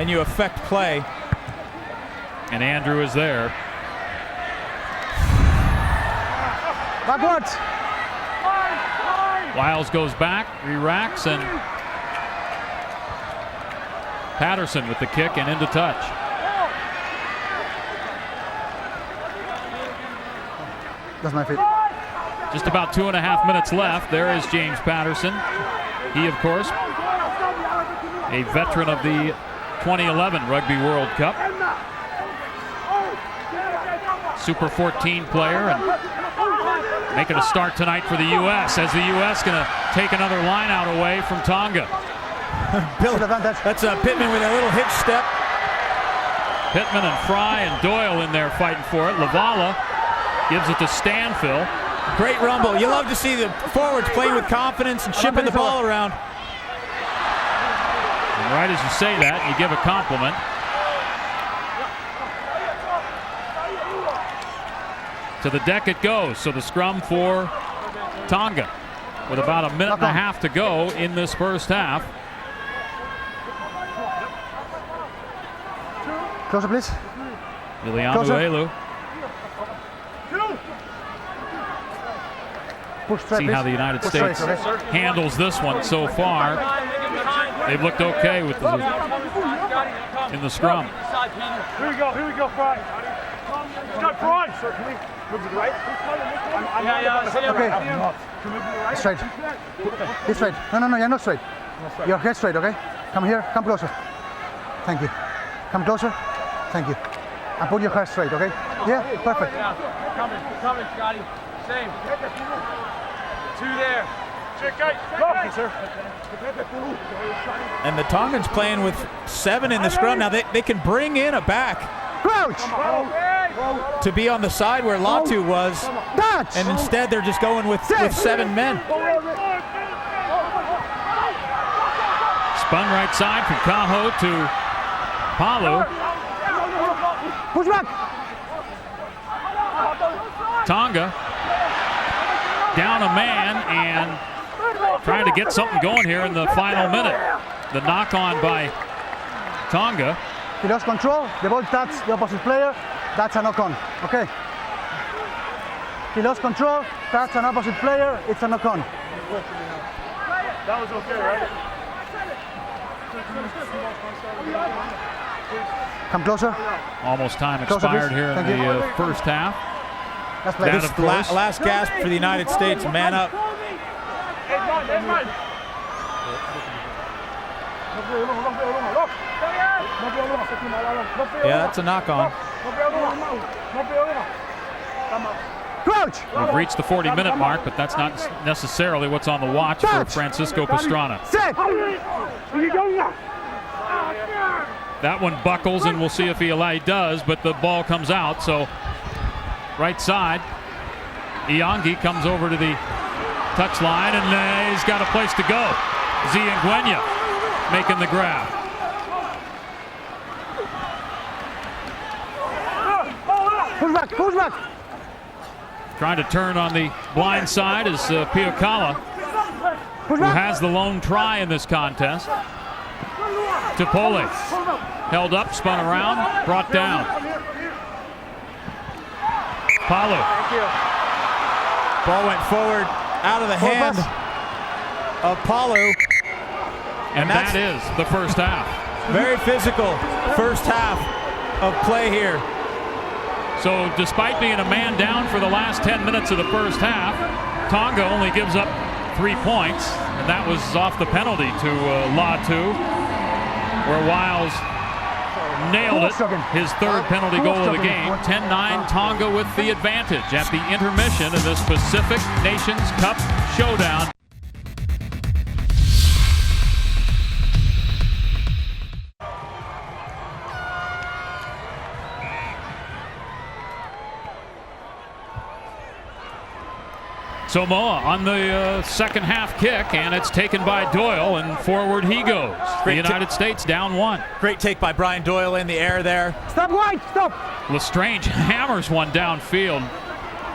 and you affect play. And Andrew is there. Backwards. Wiles goes back, re-racks, and Patterson with the kick and into touch. That's my feet. Just about 2.5 minutes left. There is James Patterson. He, of course, a veteran of the 2011 Rugby World Cup. Super 14 player, and making a start tonight for the U.S. as the U.S. going to take another line out away from Tonga. That's Pittman with a little hitch step. Pittman and Fry and Doyle in there fighting for it. Lavala gives it to Stanfill. Great rumble. You love to see the forwards playing with confidence and shipping the ball around. And right as you say that, you give a compliment. To the deck it goes. So the scrum for Tonga with about a minute and a half to go in this first half. Closer, please. Iliamuelu. See how the United States handles this one so far. They've looked okay with in the scrum. Here we go, Fry. Got Fry. Sir, can we move to the right? Okay. Straight. It's straight. No, you're not straight. Your head straight, okay? Come here, come closer. Thank you. Come closer. Thank you. And put your head straight, okay? Yeah, perfect. Coming, Scotty. Same. Two there. Check, sir. And the Tongans playing with 7 in the scrum. Now they can bring in a back. Crouch! To be on the side where Latu was. Touch! And instead they're just going with 7 men. Spun right side from Kaho to Palu. Push back! Tonga down a man and trying to get something going here in the final minute. The knock on by Tonga. He lost control, the ball touched the opposite player, that's a knock on, okay? He lost control, that's an opposite player, it's a knock on. That was okay, right? Come closer. Almost time Closer, expired please. here in Thank the you. first half. Let's play. That, of course, Last gasp for the United States. Man up. Yeah, that's a knock on. Crouch! We've reached the 40-minute mark, but that's not necessarily what's on the watch for Francisco Pastrana. Set! That one buckles, and we'll see if he does, but the ball comes out. So right side, Iangi comes over to the touchline, and he's got a place to go. Ziengwenya making the grab. Push back! Trying to turn on the blind side is Piokala, who has the lone try in this contest. Tupole held up, spun around, brought down. Palu. Ball went forward out of the hand of Palu. And that is the first half. Very physical first half of play here. So despite being a man down for the last 10 minutes of the first half, Tonga only gives up 3 points, and that was off the penalty to Latu, where Wiles nailed it, his third penalty goal of the game. 10-9, Tonga with the advantage at the intermission in this Pacific Nations Cup showdown. Samoa on the second half kick, and it's taken by Doyle, and forward he goes. The United States down 1. Great take by Brian Doyle in the air there. Stop wide, stop! Lestrange hammers one downfield,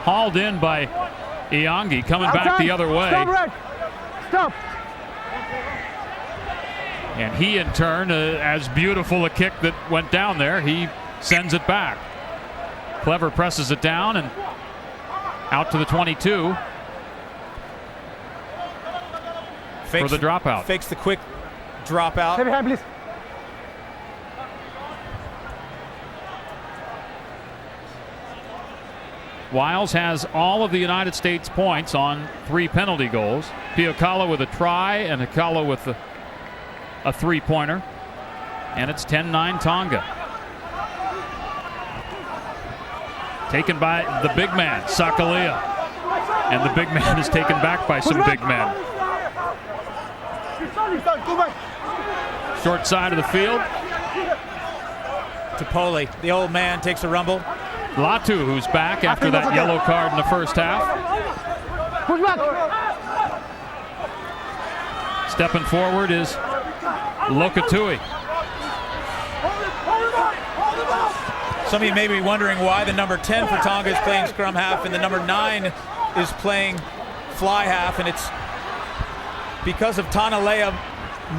hauled in by Iangi, coming back the other way. Stop, Red! Stop! And he in turn, as beautiful a kick that went down there, he sends it back. Clever presses it down and out to the 22. For the dropout. Fakes the quick dropout. Stay behind, please. Wiles has all of the United States points on 3 penalty goals. Piakala with a try and Ikale with a 3-pointer. And it's 10-9 Tonga. Taken by the big man, Sakalia. And the big man is taken back by some big men. Short side of the field. Topoli, the old man, takes a rumble. Latu, who's back after that yellow card in the first half. Push back. Stepping forward is Lokatui. Some of you may be wondering why the number 10 for Tonga is playing scrum half and the number 9 is playing fly half, and it's because of Tanalea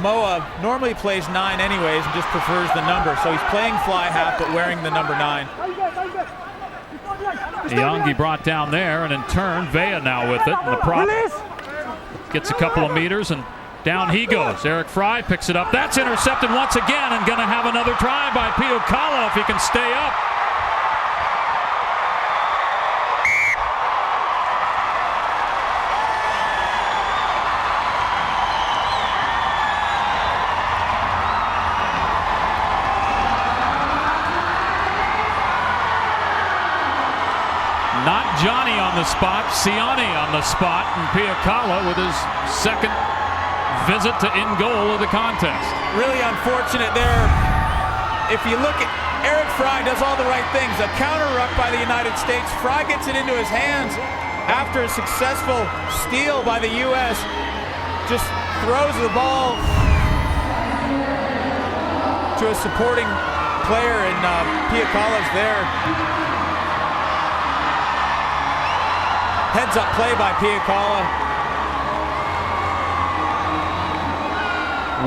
Moa normally plays 9 anyways and just prefers the number, so he's playing fly half but wearing the number 9. Iangi brought down there, and in turn Vea now with it, and the prop gets a couple of meters and down he goes. Eric Fry picks it up. That's intercepted once again, and gonna have another try by Piakala if he can stay up. Not Johnny on the spot, Siani on the spot, and Piakala with his second visit to in goal of the contest. Really unfortunate there. If you look at Eric Fry does all the right things. A counter ruck by the United States. Fry gets it into his hands after a successful steal by the U.S. Just throws the ball to a supporting player, and Piakala's there. Heads up play by Piakala.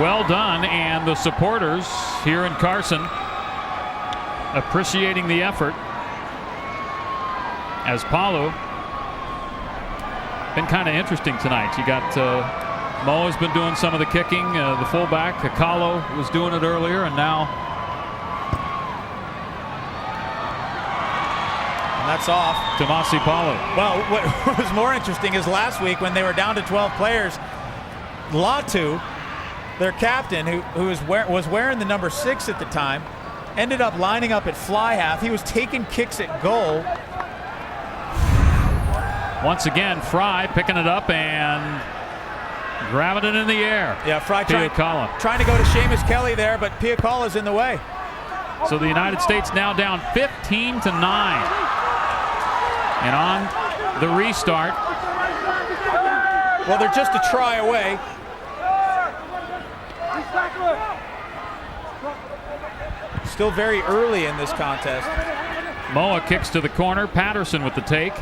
Well done, and the supporters here in Carson appreciating the effort, as Palu been kind of interesting tonight. You got Moa's been doing some of the kicking, the fullback Ikale was doing it earlier, and now that's off. Tomasi Palu. Well, what was more interesting is last week when they were down to 12 players, Latu, their captain, who was wearing the number 6 at the time, ended up lining up at fly half. He was taking kicks at goal. Once again, Fry picking it up and grabbing it in the air. Yeah, Fry trying to go to Seamus Kelly there, but Piakala's in the way. So the United States now down 15-9. And on the restart. Well, they're just a try away. Still very early in this contest. Moa kicks to the corner. Patterson with the take.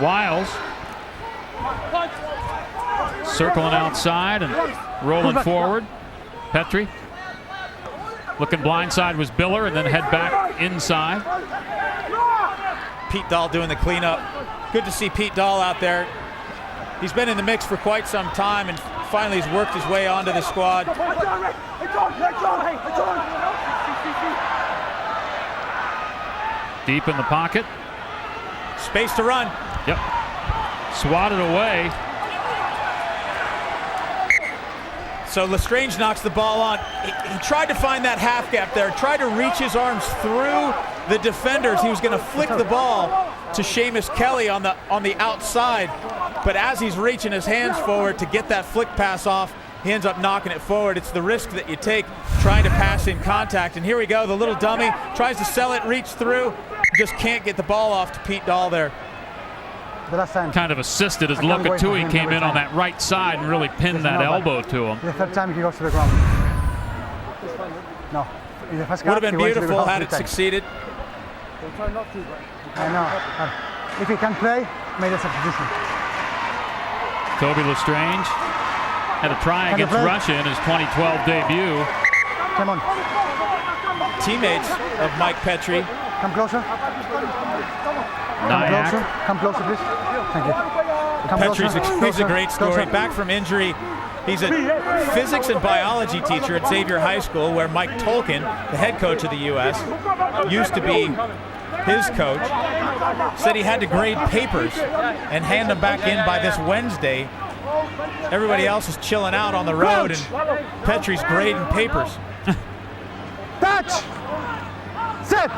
Wiles circling outside and rolling forward. Petrie looking blindside was Biller, and then head back inside. Pete Dahl doing the cleanup. Good to see Pete Dahl out there. He's been in the mix for quite some time, and finally he's worked his way onto the squad. Deep in the pocket. Space to run. Yep. Swatted away. So Lestrange knocks the ball on. He tried to find that half gap there, tried to reach his arms through the defenders. He was going to flick the ball to Seamus Kelly on the outside, but as he's reaching his hands forward to get that flick pass off, he ends up knocking it forward. It's the risk that you take trying to pass in contact. And here we go, the little dummy tries to sell it, reach through, just can't get the ball off to Pete Dahl there. Kind of assisted as Lokatui came in on that right side and really pinned that elbow to him. The third time he goes to the ground. No. Would have been beautiful had it succeeded. I know. If he can play, made a substitution. Toby Lestrange had a try against Russia in his 2012 debut. Come on. Teammates of Mike Petrie. Come closer. Nyack. Come closer, please. Thank you. Petrie's a great story. Back from injury He's a physics and biology teacher at Xavier High School, where Mike Tolkien, the head coach of the U.S., used to be his coach. Said he had to grade papers and hand them back in by this Wednesday. Everybody else is chilling out on the road, and Petrie's grading papers. Touch! Set!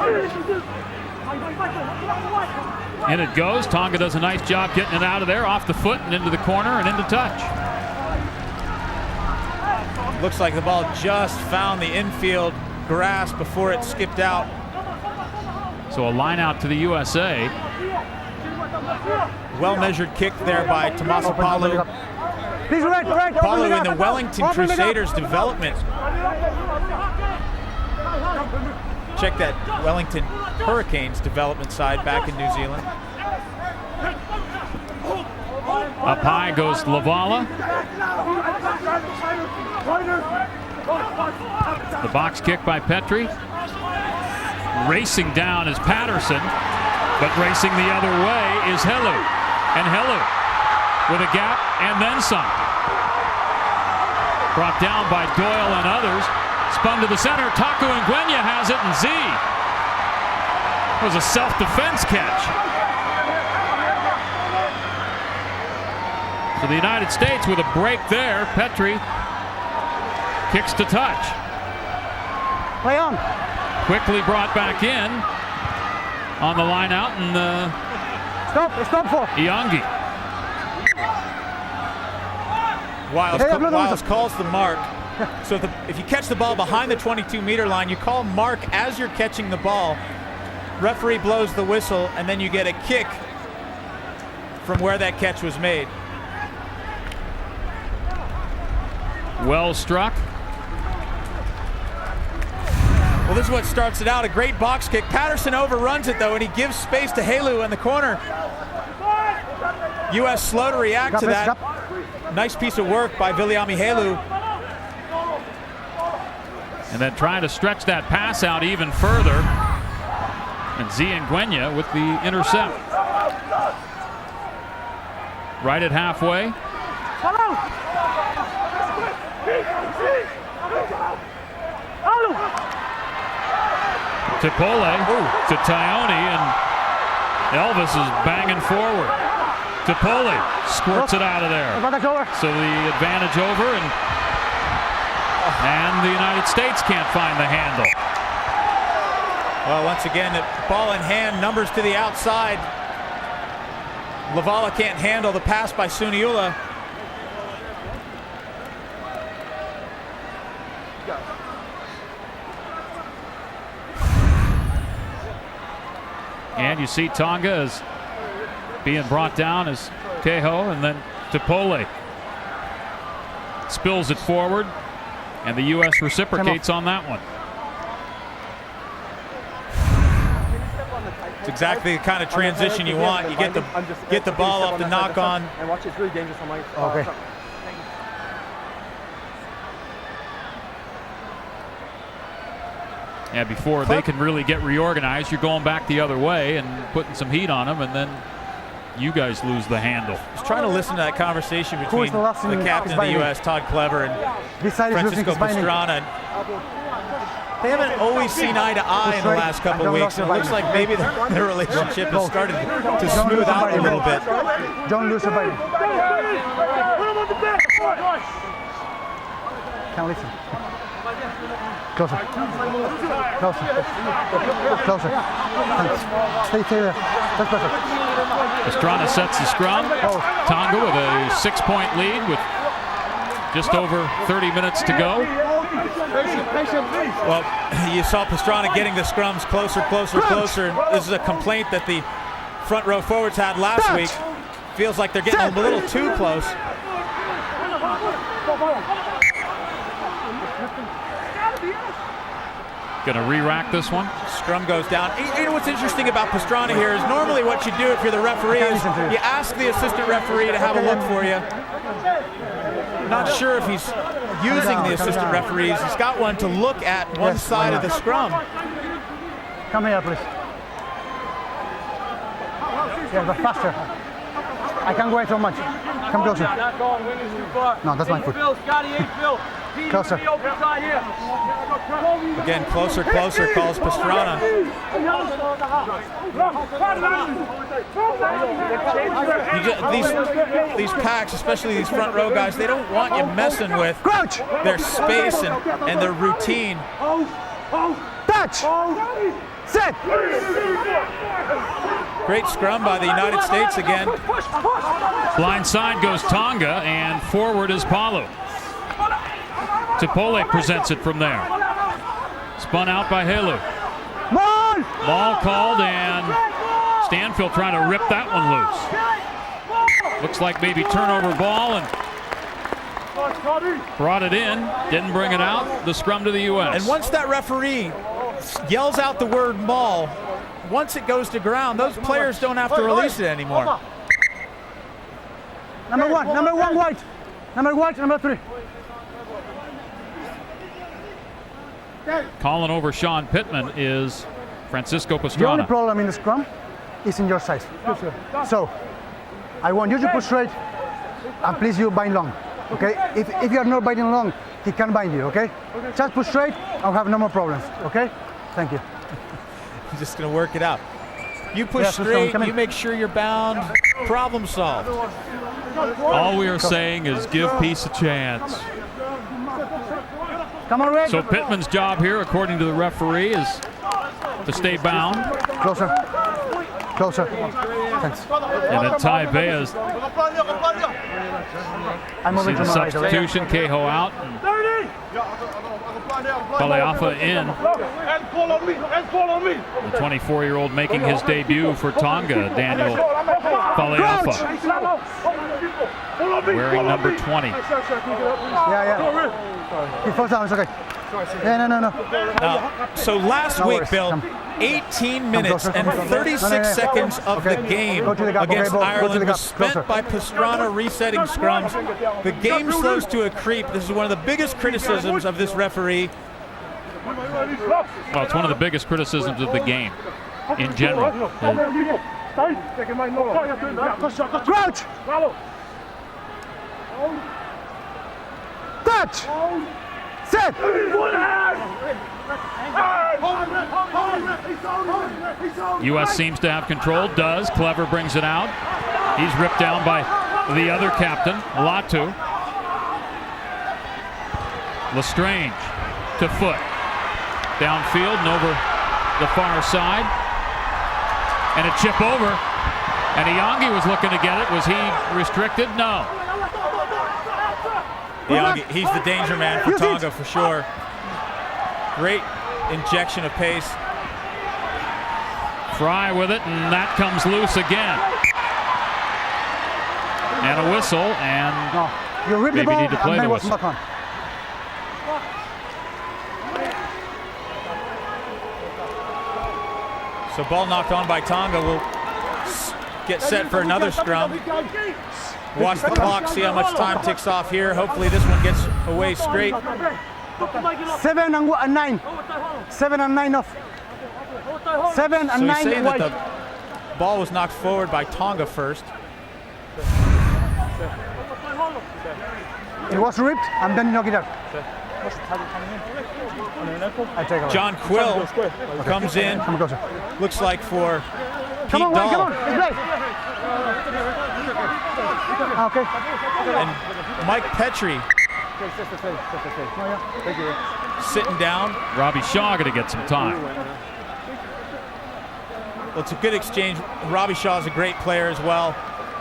In it goes. Tonga does a nice job getting it out of there, off the foot and into the corner and into touch. Looks like the ball just found the infield grass before it skipped out. So a line out to the USA. Well-measured kick there by Tommaso Palu. Please, right. Palu in the Wellington Crusaders development. Check that Wellington Hurricanes development side back in New Zealand. Up high goes Lavala. The box kick by Petrie. Racing down is Patterson, but racing the other way is Helu. And Helu with a gap and then some. Brought down by Doyle and others. Spun to the center. Taku Ngwenya has it, and Z. It was a self-defense catch. So the United States with a break there. Petrie kicks to touch. Play on. Quickly brought back in on the line out, and Stop for. Iangi. Wiles calls the mark. So if you catch the ball behind the 22-meter line, you call mark as you're catching the ball. Referee blows the whistle, and then you get a kick from where that catch was made. Well struck. Well, this is what starts it out, a great box kick. Patterson overruns it, though, and he gives space to Helu in the corner. U.S. slow to react to that. Nice piece of work by Viliami Helu. And then trying to stretch that pass out even further. And Z Ngwenya with the intercept. Right at halfway. Tipole to Taioni, and Elvis is banging forward. Tipole squirts it out of there. So the advantage over, and the United States can't find the handle. Well, once again, the ball in hand, numbers to the outside. Lavala can't handle the pass by Suniula. And you see Tonga is being brought down as Keho, and then Tipole spills it forward, and the U.S. reciprocates on that one. It's exactly the kind of transition you want. You get the ball off the knock on. And watch, it's really dangerous on my. Okay. Yeah, before they can really get reorganized, you're going back the other way and putting some heat on them, and then you guys lose the handle. I was trying to listen to that conversation between the captain of the U.S., Todd Clever, and Francisco Pastrana. They haven't always seen eye to eye in the last couple of weeks, and it looks like maybe their relationship has started to smooth out a little bit. Don't lose a bite. Can't listen. Closer. Stay there. That's perfect. Pastrana sets the scrum. Tonga with a 6-point lead with just over 30 minutes to go. Well, you saw Pastrana getting the scrums closer. And this is a complaint that the front row forwards had last week. Feels like they're getting a little too close. Gonna re-rack this one. Scrum goes down. You know what's interesting about Pastrana here is normally what you do if you're the referee is you ask the assistant referee to have a look for you. Not sure if he's using the assistant referees. He's got one to look at one side of the scrum. Come here, please. Yeah, but faster. I can't wait so much. Come closer. No, that's my foot. Closer. Again, closer, calls Pastrana. These packs, especially these front row guys, they don't want you messing with Crouch. their space and their routine. Touch. Set. Great scrum by the United States again. Blind side goes Tonga, and forward is Palu. Tupole presents it from there. Spun out by Helu. Ball called, and Stanfield trying to rip that one loose. Looks like maybe turnover ball, and brought it in, didn't bring it out. The scrum to the U.S. And once that referee yells out the word maul, once it goes to ground, those players don't have to release it anymore. Number one white. Number 3. Calling over Sean Pittman is Francisco The only Pastrana. problem in the scrum is in your size. So, I want you to push straight, and please you bind long. Okay? If you are not binding long, he can bind you. Okay? Just push straight, and have no more problems. Okay? Thank you. I'm just going to work it out. You push Yeah, straight, come in. you make sure you're bound, problem solved. All we are saying is give peace a chance. Come on, Red. So Pittman's job here, according to the referee, is to stay bound. Closer. Thanks. And then Ty Vea's I'm moving see to the my right. Okay? substitution, Keho out, and Paleafa in. The 24-year-old making his debut for Tonga, Daniel Paleafa, wearing number 20. Yeah. He falls down. It's okay. Yeah, no. Now, so last No week, worries. Bill, Come. 18 minutes closer, and come closer. 36 No. seconds of Okay. the game Go to the gap, okay, against ball. Go to Ireland the was gap. spent Closer. by Pastrana resetting scrums. The game slows to a creep. This is one of the biggest criticisms of this referee. Well, it's one of the biggest criticisms of the game in general. Crouch. Touch. Set. U.S. seems to have control, does. Clever brings it out. He's ripped down by the other captain, Latu. Lestrange to Foot. Downfield and over the far side. And a chip over. And Iyangi was looking to get it. Was he restricted? No. He's the danger man for Tonga for sure. Great injection of pace. Fry with it, and that comes loose again. And a whistle, and No. You rip the maybe ball need to play and then the it was whistle. back on. So ball knocked on by Tonga will get set for another scrum. Watch the clock, see how much time ticks off here. Hopefully this one gets away straight. 7 and 9. 7 and 9 off. 7 So and he's 9 saying that white. the ball was knocked forward by Tonga first. It was ripped and then you knock it out. I take it. John Quill comes in, Come closer. looks like for Pete Come on, White, come on. Dahl. It's great. Okay. And Mike Petrie sitting down. Robbie Shaw going to get some time. Well, it's a good exchange. Robbie Shaw is a great player as well.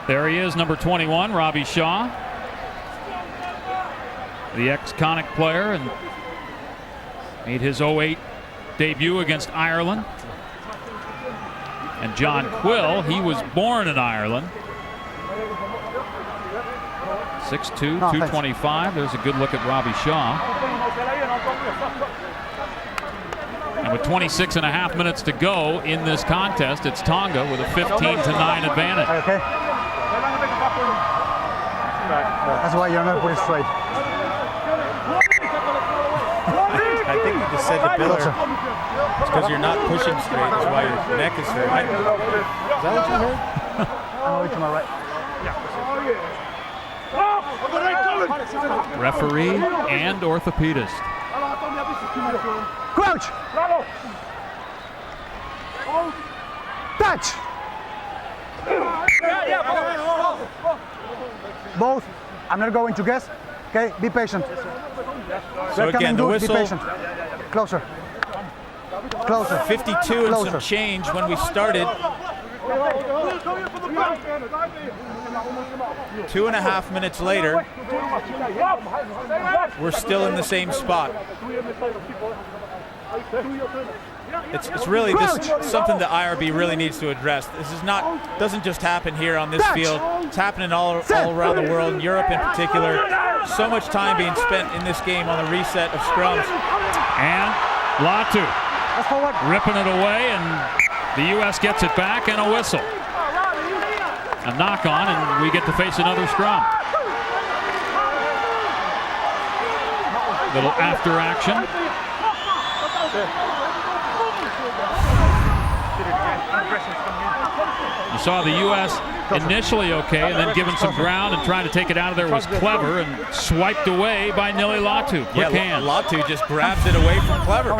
There he is, number 21, Robbie Shaw. The ex-Connacht player, and made his 08 debut against Ireland. And John Quill, he was born in Ireland. 6'2", 225. There's a good look at Robbie Shaw. And with 26 and a half minutes to go in this contest, it's Tonga with a 15-9 advantage. Okay. That's why you're not putting straight. I think you just said to Biller, it's because you're not pushing straight. That's why your neck is hurt. Is that what you heard? I'm going to my right. Referee and orthopedist. Crouch. Touch. Both. I'm not going to guess. Okay, be patient. So Red again, the coming, whistle. be patient. Closer. Closer. 52 and Closer. some change when we started. 2.5 minutes later, we're still in the same spot. It's really something that IRB really needs to address. This is doesn't just happen here on this field. It's happening all around the world, in Europe in particular. So much time being spent in this game on the reset of scrums. And Latu ripping it away, and the U.S. gets it back and a whistle. A knock on, and we get to face another scrum. Little after action. You saw the U.S. initially okay, and then giving some ground and trying to take it out of there was clever, and swiped away by Nili Latu. Quick hand. Latu just grabs it away from Clever.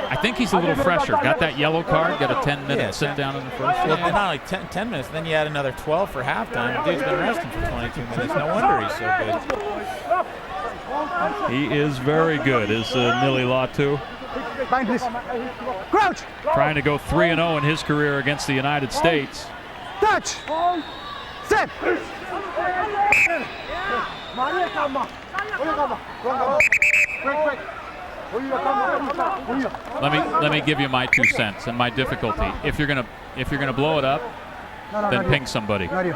I think he's a little fresher. Got that yellow card, got a 10-minute sit down in the first. Well, not like 10 minutes, then you add another 12 for halftime. The dude's been resting for 22 minutes. No wonder he's so good. He is very good, is Nili Latu. Bind, please. Crouch. Trying to go 3-0 in his career against the United States. Touch. Set. Let me give you my 2 cents and my difficulty. If you're gonna blow it up, then ping somebody. Not you.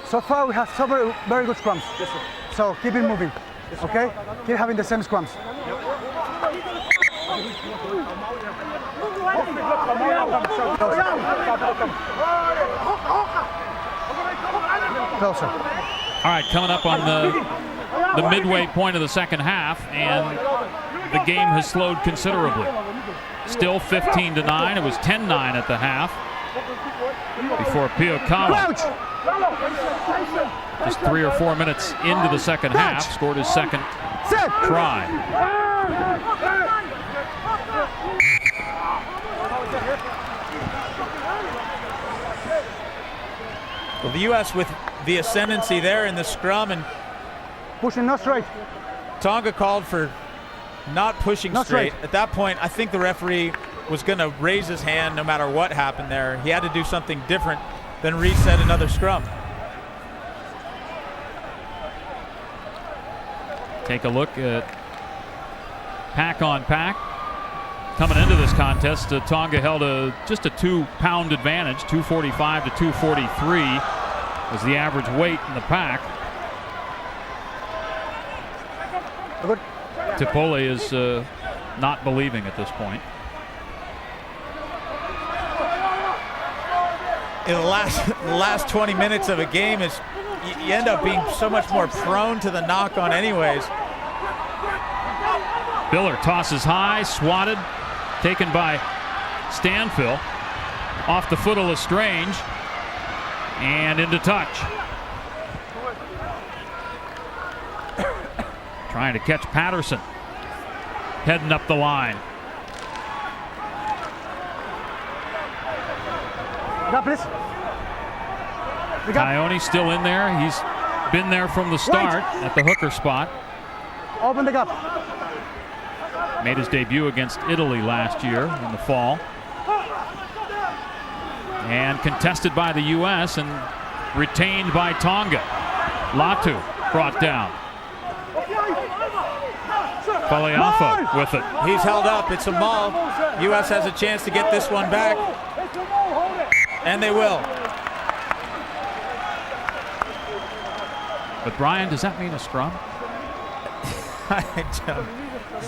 So far we have so very good scrums. So keep it moving. Okay? Keep having the same scrums. Closer. All right, coming up on the midway point of the second half, and the game has slowed considerably. Still 15-9. It was 10-9 at the half before Piokawa, just 3 or 4 minutes into the second half, scored his second try. Well, the U.S. with the ascendancy there in the scrum, and pushing not straight. Tonga called for not pushing straight. At that point, I think the referee was going to raise his hand no matter what happened there. He had to do something different than reset another scrum. Take a look at pack on pack. Coming into this contest, Tonga held just a 2-pound advantage. 245 to 243 was the average weight in the pack. Tipole is not believing at this point. In the last 20 minutes of a game, is you end up being so much more prone to the knock-on anyways. Biller tosses high, swatted, taken by Stanfill, off the foot of Lestrange, and into touch. Trying to catch Patterson, heading up the line. Ione still in there. He's been there from the start at the hooker spot. Open the gap. Made his debut against Italy last year in the fall. And contested by the U.S. and retained by Tonga. Latu brought down. Faleafa with it. He's held up. It's a maul. U.S. has a chance to get this one back. And they will. But Brian, does that mean a scrum?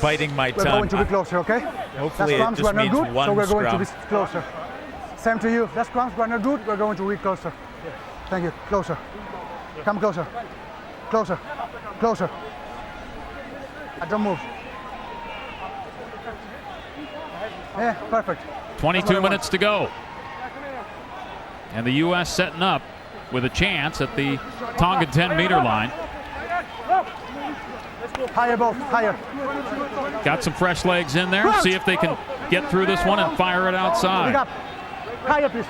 Biting my tongue. We're going to be closer, okay? Hopefully it just means good, one so we're going scrum. to be closer. Same to you. That's scrums were not good. We're going to be closer. Thank you. Closer. Come closer. Closer. Closer. Don't move. Yeah, perfect. 22 minutes to go. And the U.S. setting up with a chance at the Tonga 10-meter line. Higher both, higher. Got some fresh legs in there. See if they can get through this one and fire it outside. Pick up. Higher, please.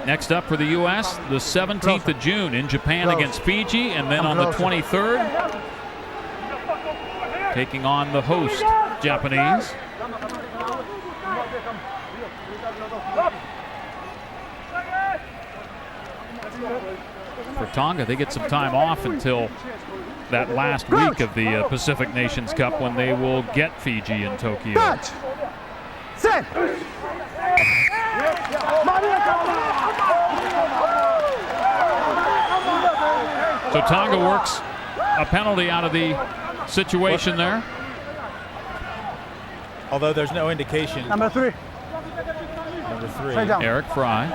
Next up for the U.S., the 17th of June in Japan against Fiji, and then on the 23rd, taking on the host Japanese. For Tonga, they get some time off until that last week of the Pacific Nations Cup when they will get Fiji in Tokyo. Touch. Set. So Tonga works a penalty out of the situation there. Although there's no indication. Number 3. Number 3. Straight down. Eric Fry.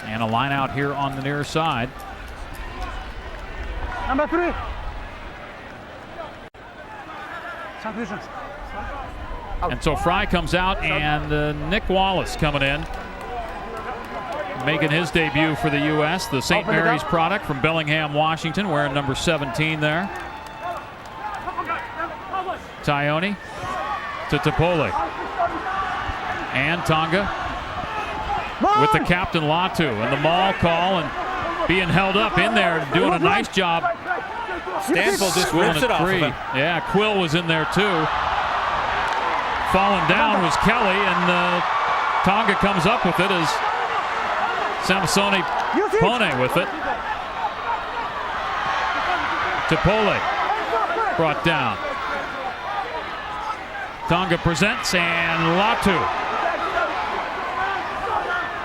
And a line out here on the near side. Number 3. Substitutions. And so Fry comes out, and Nick Wallace coming in, making his debut for the U.S. The St. Mary's product from Bellingham, Washington, wearing number 17 there. Taioni to Topole. And Tonga with the captain Latu, and the maul call, and being held up in there, doing a nice job. Stanfield just rips it off of him. Yeah, Quill was in there too. Falling down was Kelly, and Tonga comes up with it as Samsoni Pone with it. Topole brought down. Tonga presents, and Latu.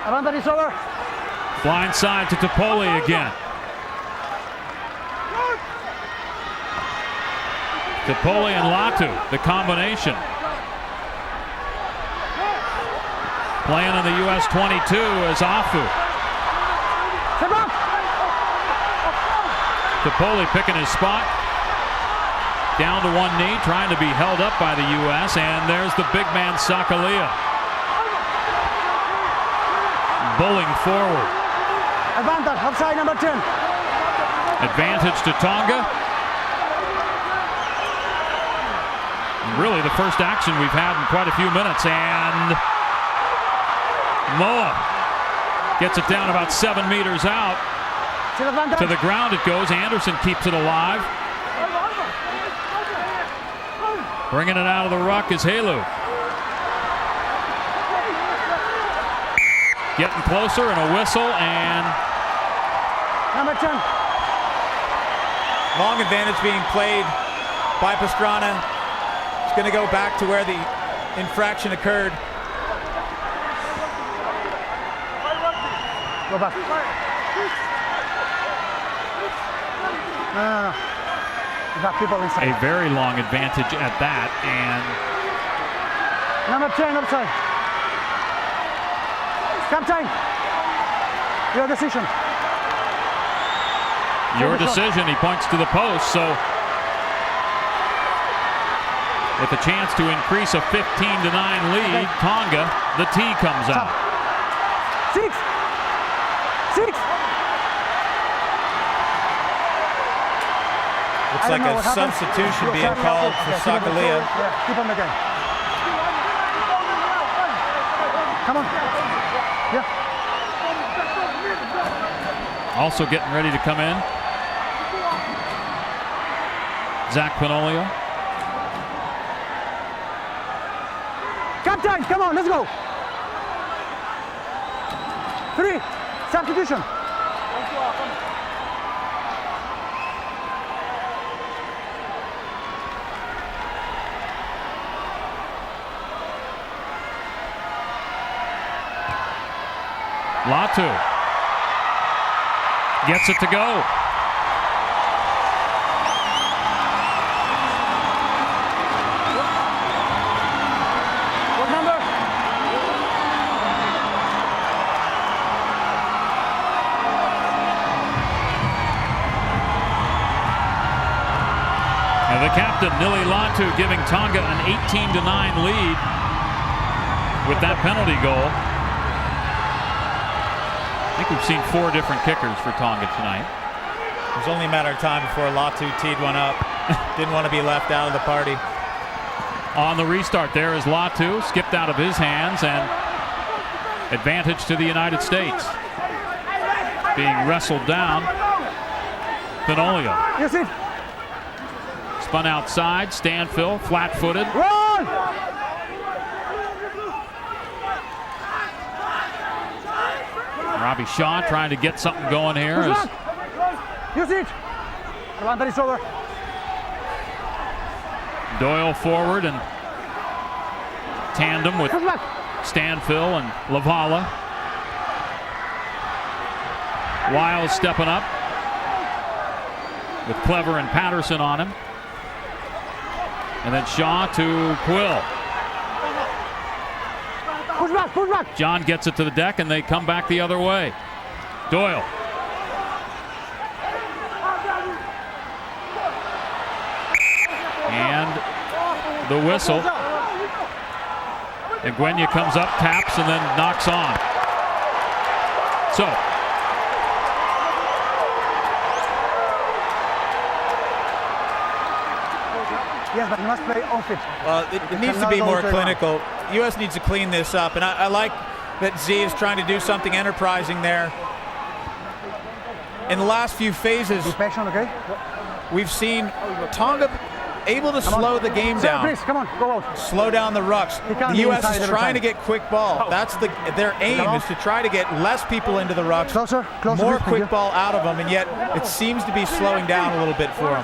Advantage is over. Blind side to Topole again. Topole and Latu, the combination. Playing on the U.S. 22 is Afu. Topole picking his spot. Down to one knee, trying to be held up by the U.S. And there's the big man Sakalia. Bowling forward. Advantage, outside number 10. Advantage to Tonga. Really the first action we've had in quite a few minutes, and Moa gets it down about 7 meters out. To the ground it goes. Anderson keeps it alive. Bringing it out of the ruck is Helu. Getting closer, and a whistle, and number 10. Long advantage being played by Pastrana. It's going to go back to where the infraction occurred. Go back. No. You got people inside. a very long advantage at that, and Number 10 offside. Captain, your decision. your decision. He points to the post, so with a chance to increase a 15-9 lead, Tonga, the T comes out. 6. Looks like a substitution being called for Sakalia. Yeah, keep on the game. Come on. Yeah. Also getting ready to come in, Zach Pinolio. Captain, come on, let's go. 3. Substitution. Latu gets it to go. The captain, Nili Latu, giving Tonga an 18-9 lead with that penalty goal. I think we've seen 4 different kickers for Tonga tonight. It was only a matter of time before Latu teed one up. Didn't want to be left out of the party. On the restart, there is Latu, skipped out of his hands, and advantage to the United States. Being wrestled down, Fenolio. Spun outside, Stanfill, flat-footed. Run! Robbie Shaw trying to get something going here. Use it! Levanta his shoulder. Doyle forward and tandem with Stanfill and Lavala. Wiles stepping up with Clever and Patterson on him. And then Shaw to Quill. Push back, push back. John gets it to the deck and they come back the other way. Doyle. And the whistle. And Guenya comes up, taps, and then knocks on. So. Yes, but you must play off it. Well, it needs to be more clinical. U.S. needs to clean this up, and I like that Z is trying to do something enterprising there. In the last few phases, be patient, okay? We've seen Tonga able to slow the game down. Please, come on, go out. Slow down the rucks. The U.S. is trying to get quick ball. That's their aim is to try to get less people into the rucks, closer, more quick ball out of them, and yet it seems to be slowing down a little bit for them.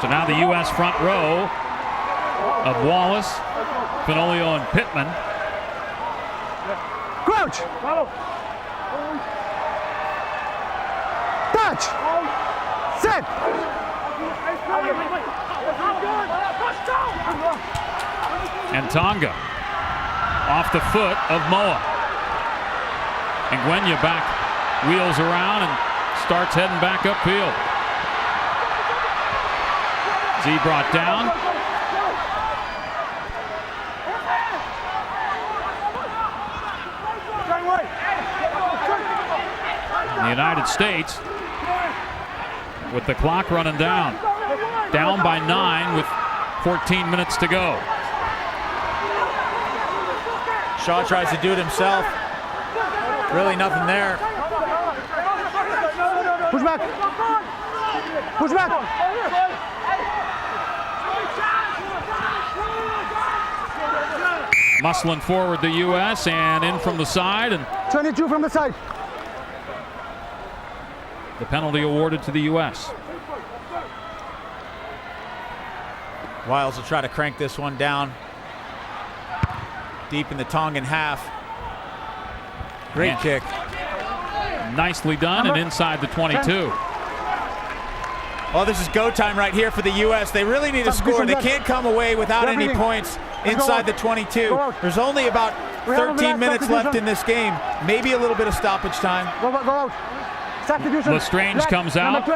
So now the U.S. front row of Wallace, Fenolio, and Pittman. Crouch! Touch! Set! And Tonga off the foot of Moa. And Guenya back, wheels around and starts heading back upfield. Z brought down. The United States with the clock running down. Down by 9 with 14 minutes to go. Shaw tries to do it himself. Really nothing there. Push back. Push back. Muscling forward the U.S. and in from the side. And 22 from the side. The penalty awarded to the U.S. Wiles will try to crank this one down. Deep in the Tongan half. Great kick. Nicely done and inside the 22. Well, this is go time right here for the U.S. They really need to score. They can't come away without any points inside the 22. There's only about 13 minutes left in this game. Maybe a little bit of stoppage time. Go out. Lestrange comes out.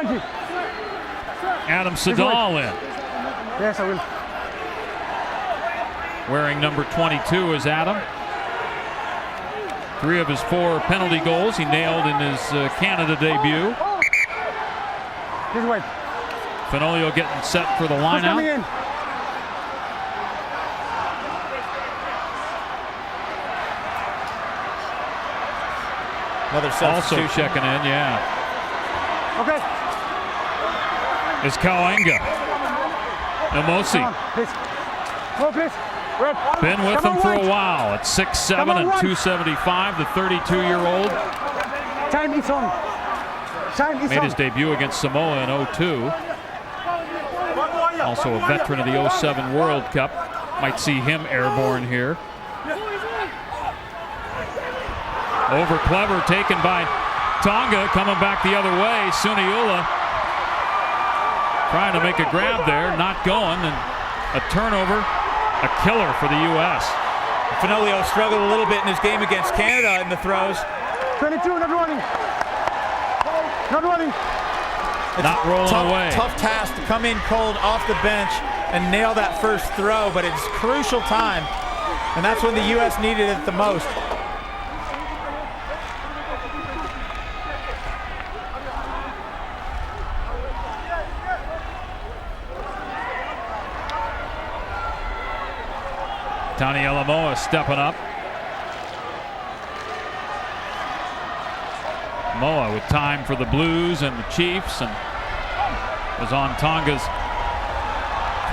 Adam Sedal in. Yes, I will. Wearing number 22 is Adam. 3 of his 4 penalty goals he nailed in his Canada debut. This way. Fenolio getting set for the line out. Another substitution. Also checking in, yeah. Okay. Is Kawenga. Emosi. Please. Been with them for a while at 6'7" and 275, the 32-year-old. Time is on. Made his debut against Samoa in 02. Also a veteran of the 07 World Cup. Might see him airborne here. Over Clever, taken by Tonga, coming back the other way. Suniula trying to make a grab there, not going, and a turnover, a killer for the U.S. Fenolio struggled a little bit in his game against Canada in the throws. 22, not running. Not running. Not rolling away. Tough task to come in cold off the bench and nail that first throw, but it's crucial time, and that's when the U.S. needed it the most. Tahi stepping up. Moa with time for the Blues and the Chiefs, and was on Tonga's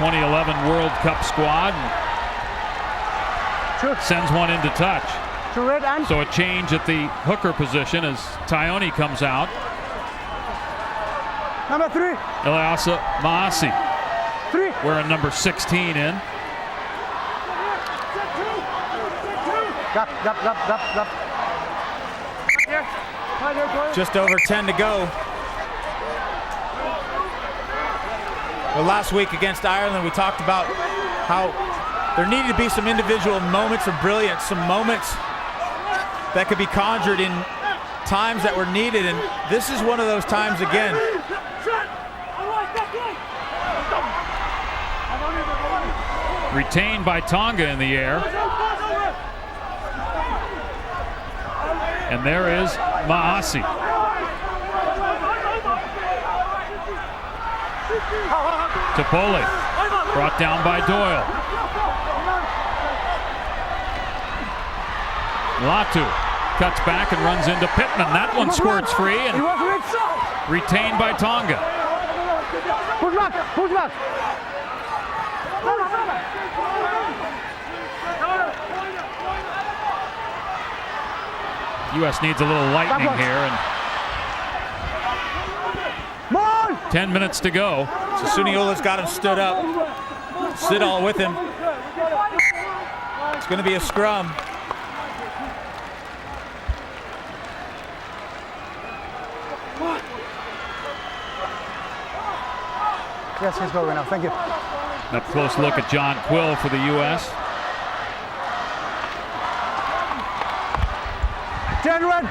2011 World Cup squad and sends one into touch. So a change at the hooker position as Tahi comes out. Number 3. Eliasa Maasi 3. wearing number 16 in. Gap. Just over 10 to go. Well, last week against Ireland, we talked about how there needed to be some individual moments of brilliance, some moments that could be conjured in times that were needed, and this is one of those times again. Retained by Tonga in the air. And there is Maasi. Tapole brought down by Doyle. Latu cuts back and runs into Pittman. That one squirts free and retained by Tonga. Push back. U.S. needs a little lightning here, and 10 minutes to go. So Suniola's got him stood up. Siddall with him. It's going to be a scrum. Yes, he's going now. Thank you. Up close look at John Quill for the U.S. Gentlemen.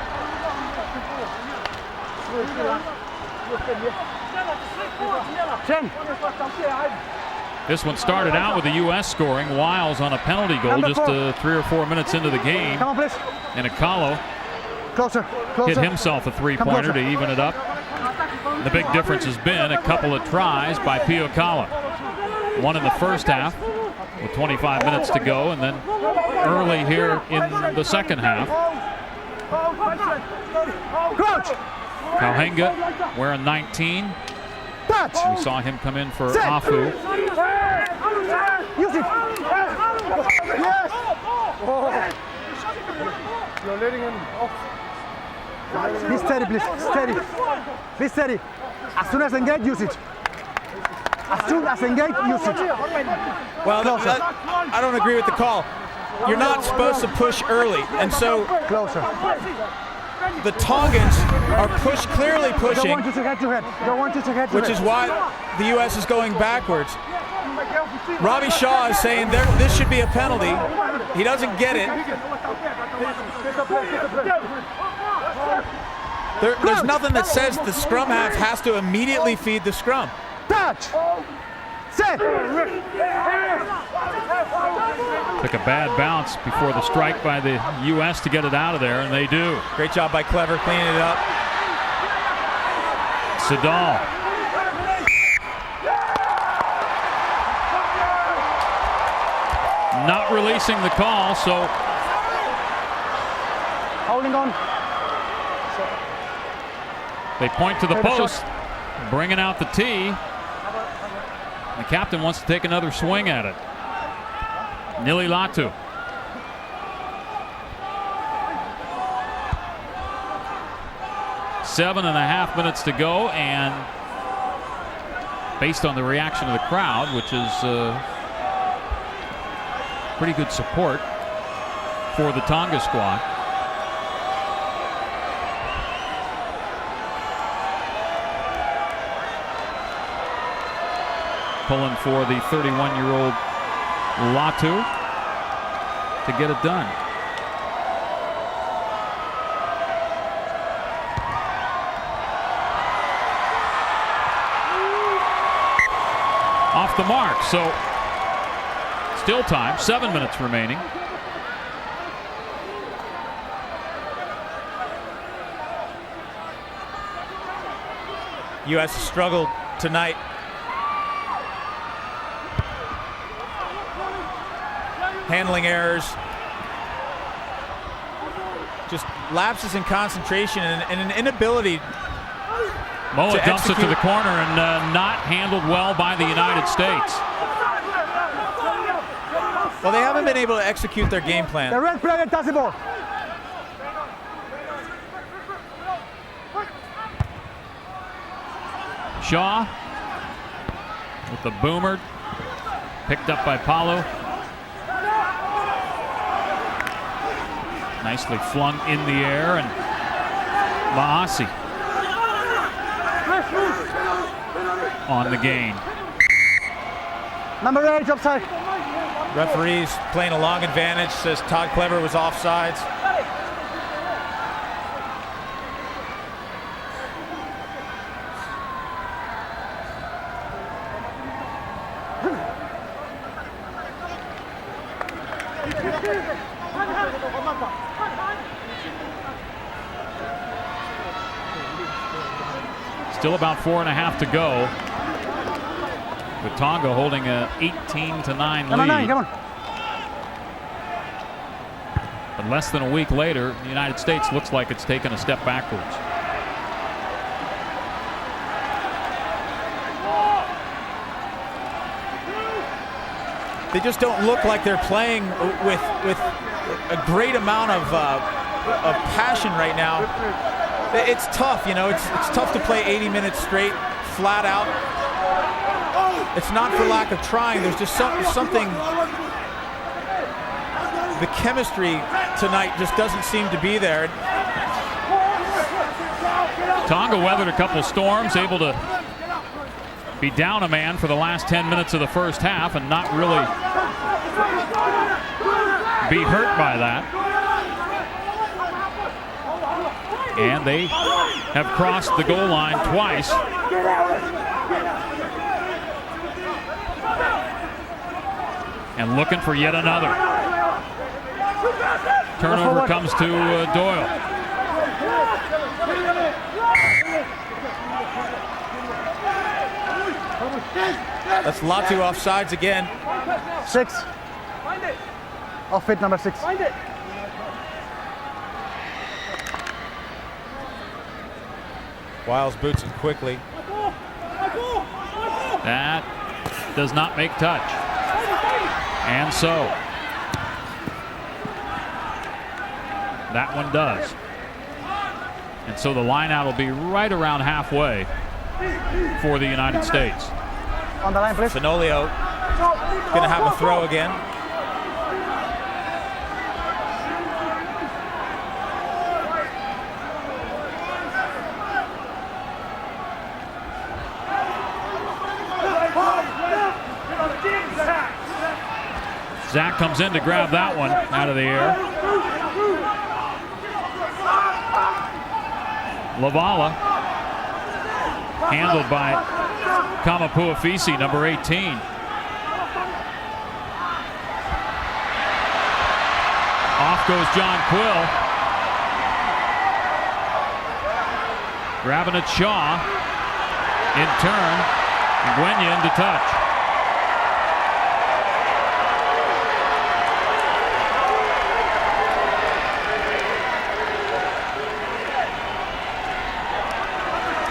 This one started out with the U.S. scoring. Wiles on a penalty goal just 3 or 4 minutes into the game. Come on, please. And Ikale Closer. hit himself a three-pointer to even it up. The big difference has been a couple of tries by Pio Kala. One in the first half with 25 minutes to go, and then early here in the second half. Crouch. Kauhenga wearing 19. Touch. We saw him come in for Afu. Use it. Yes. You're letting him off. Be steady, please. Steady. Be steady. As soon as engage, use it. As soon as engage, use it. Well, I don't agree with the call. You're not supposed to push early, and so Closer. the Tongans are clearly Don't pushing, want you to head to head. Don't want you to head to which head. is why the U.S. is going backwards. Robbie Shaw is saying this should be a penalty. He doesn't get it. There's nothing that says the scrum half has to immediately feed the scrum. Touch. Set. Took a bad bounce before the strike by the U.S. to get it out of there, and they do. Great job by Clever cleaning it up. Siddall. Not releasing the call, so Holding on. they point to the post, bringing out the tee. The captain wants to take another swing at it. Nili Latu. Seven and a half minutes to go, and based on the reaction of the crowd, which is pretty good support for the Tonga squad. Pulling for the 31-year-old Latu to get it done. off the mark. So still time, 7 minutes remaining. U.S. has struggled tonight. Handling errors. Just lapses in concentration and an inability. Moa dumps it to the corner and not handled well by the United States. Well, they haven't been able to execute their game plan. The red player touch the ball. Shaw with the boomer, picked up by Palu. Nicely flung in the air, and Maasi on the gain. Number 8 offside. Referees playing a long advantage, says Todd Clever was offsides. Still about 4.5 to go, with Tonga holding a 18-9 lead. Number 9, come on. But less than a week later, the United States looks like it's taken a step backwards. They just don't look like they're playing with a great amount of passion right now. It's tough, you know. It's tough to play 80 minutes straight, flat out. It's not for lack of trying. There's just something. The chemistry tonight just doesn't seem to be there. Tonga weathered a couple storms, able to be down a man for the last 10 minutes of the first half and not really be hurt by that. And they have crossed the goal line twice. And looking for yet another. Turnover comes to Doyle. That's Latu offsides again. 6. Off it, number 6. Wiles boots it quickly. That does not make touch. And so that one does. And so the line out will be right around halfway for the United States. On the line, please. Fenolio going to have a throw again. Zach comes in to grab that one out of the air. Lavala handled by Kamapuafisi, number 18. Off goes John Quill. Grabbing at Shaw. In turn, Nguyen into touch.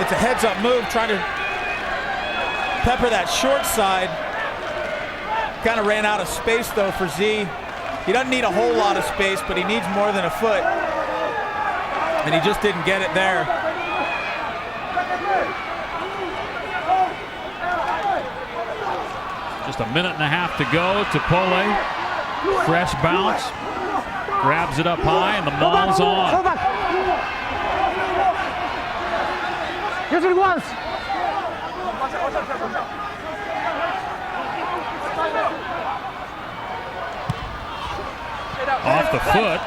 It's a heads-up move, trying to pepper that short side. Kind of ran out of space, though, for Z. He doesn't need a whole lot of space, but he needs more than a foot. And he just didn't get it there. Just a minute and a half to go. Topole, fresh bounce. Grabs it up high, and the maul's on. Use it once. Off the foot.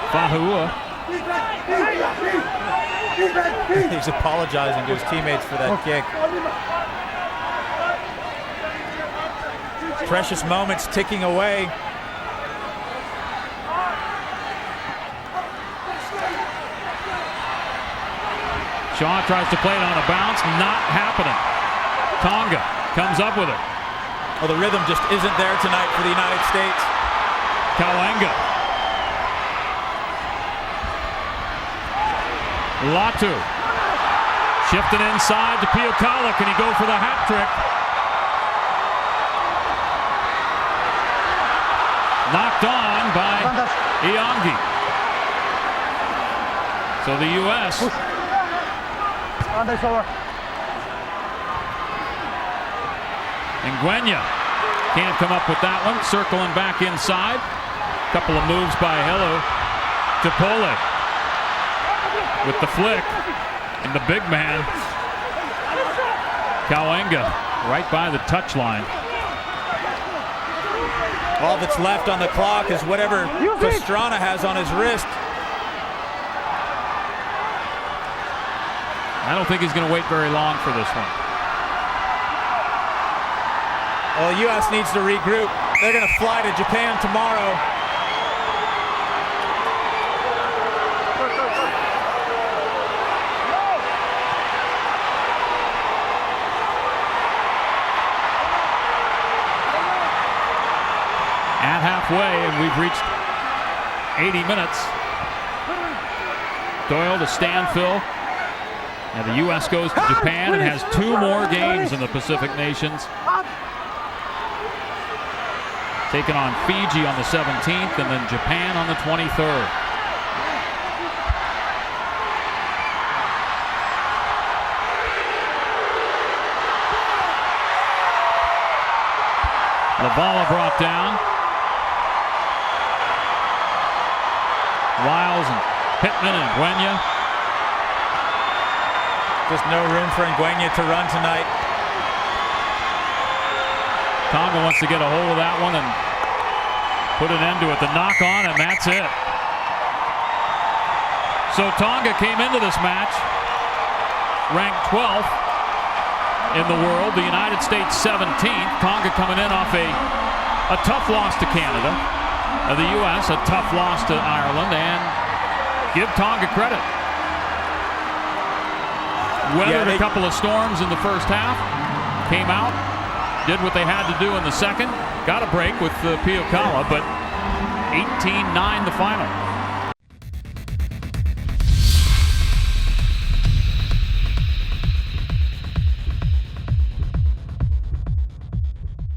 Fahua. He's apologizing to his teammates for that kick. Precious moments ticking away. Shaw tries to play it on a bounce, not happening. Tonga comes up with it. Well, the rhythm just isn't there tonight for the United States. Kalenga. Latu. Shifting inside to Ikale. Can he go for the hat trick? Knocked on by Iongi. So the U.S. Ngwenya can't come up with that one. Circling back inside. Couple of moves by Hello to Pole. With the flick. And the big man, Kalenga, right by the touchline. All that's left on the clock is whatever Pastrana has on his wrist. I don't think he's going to wait very long for this one. Well, the U.S. needs to regroup. They're going to fly to Japan tomorrow. At halfway, and we've reached 80 minutes. Doyle to Stanfill. And the U.S. goes to Japan and has 2 more games in the Pacific Nations. Taking on Fiji on the 17th and then Japan on the 23rd. Lavala brought down. Wiles and Pittman and Ngwenya. Just no room for Ngwenya to run tonight. Tonga wants to get a hold of that one and put an end to it. The knock on, and that's it. So Tonga came into this match ranked 12th in the world. The United States 17th. Tonga coming in off a tough loss to Canada. The U.S. a tough loss to Ireland, and give Tonga credit. Weathered a couple of storms in the first half, came out, did what they had to do in the second, got a break with Ikale, but 18-9 the final.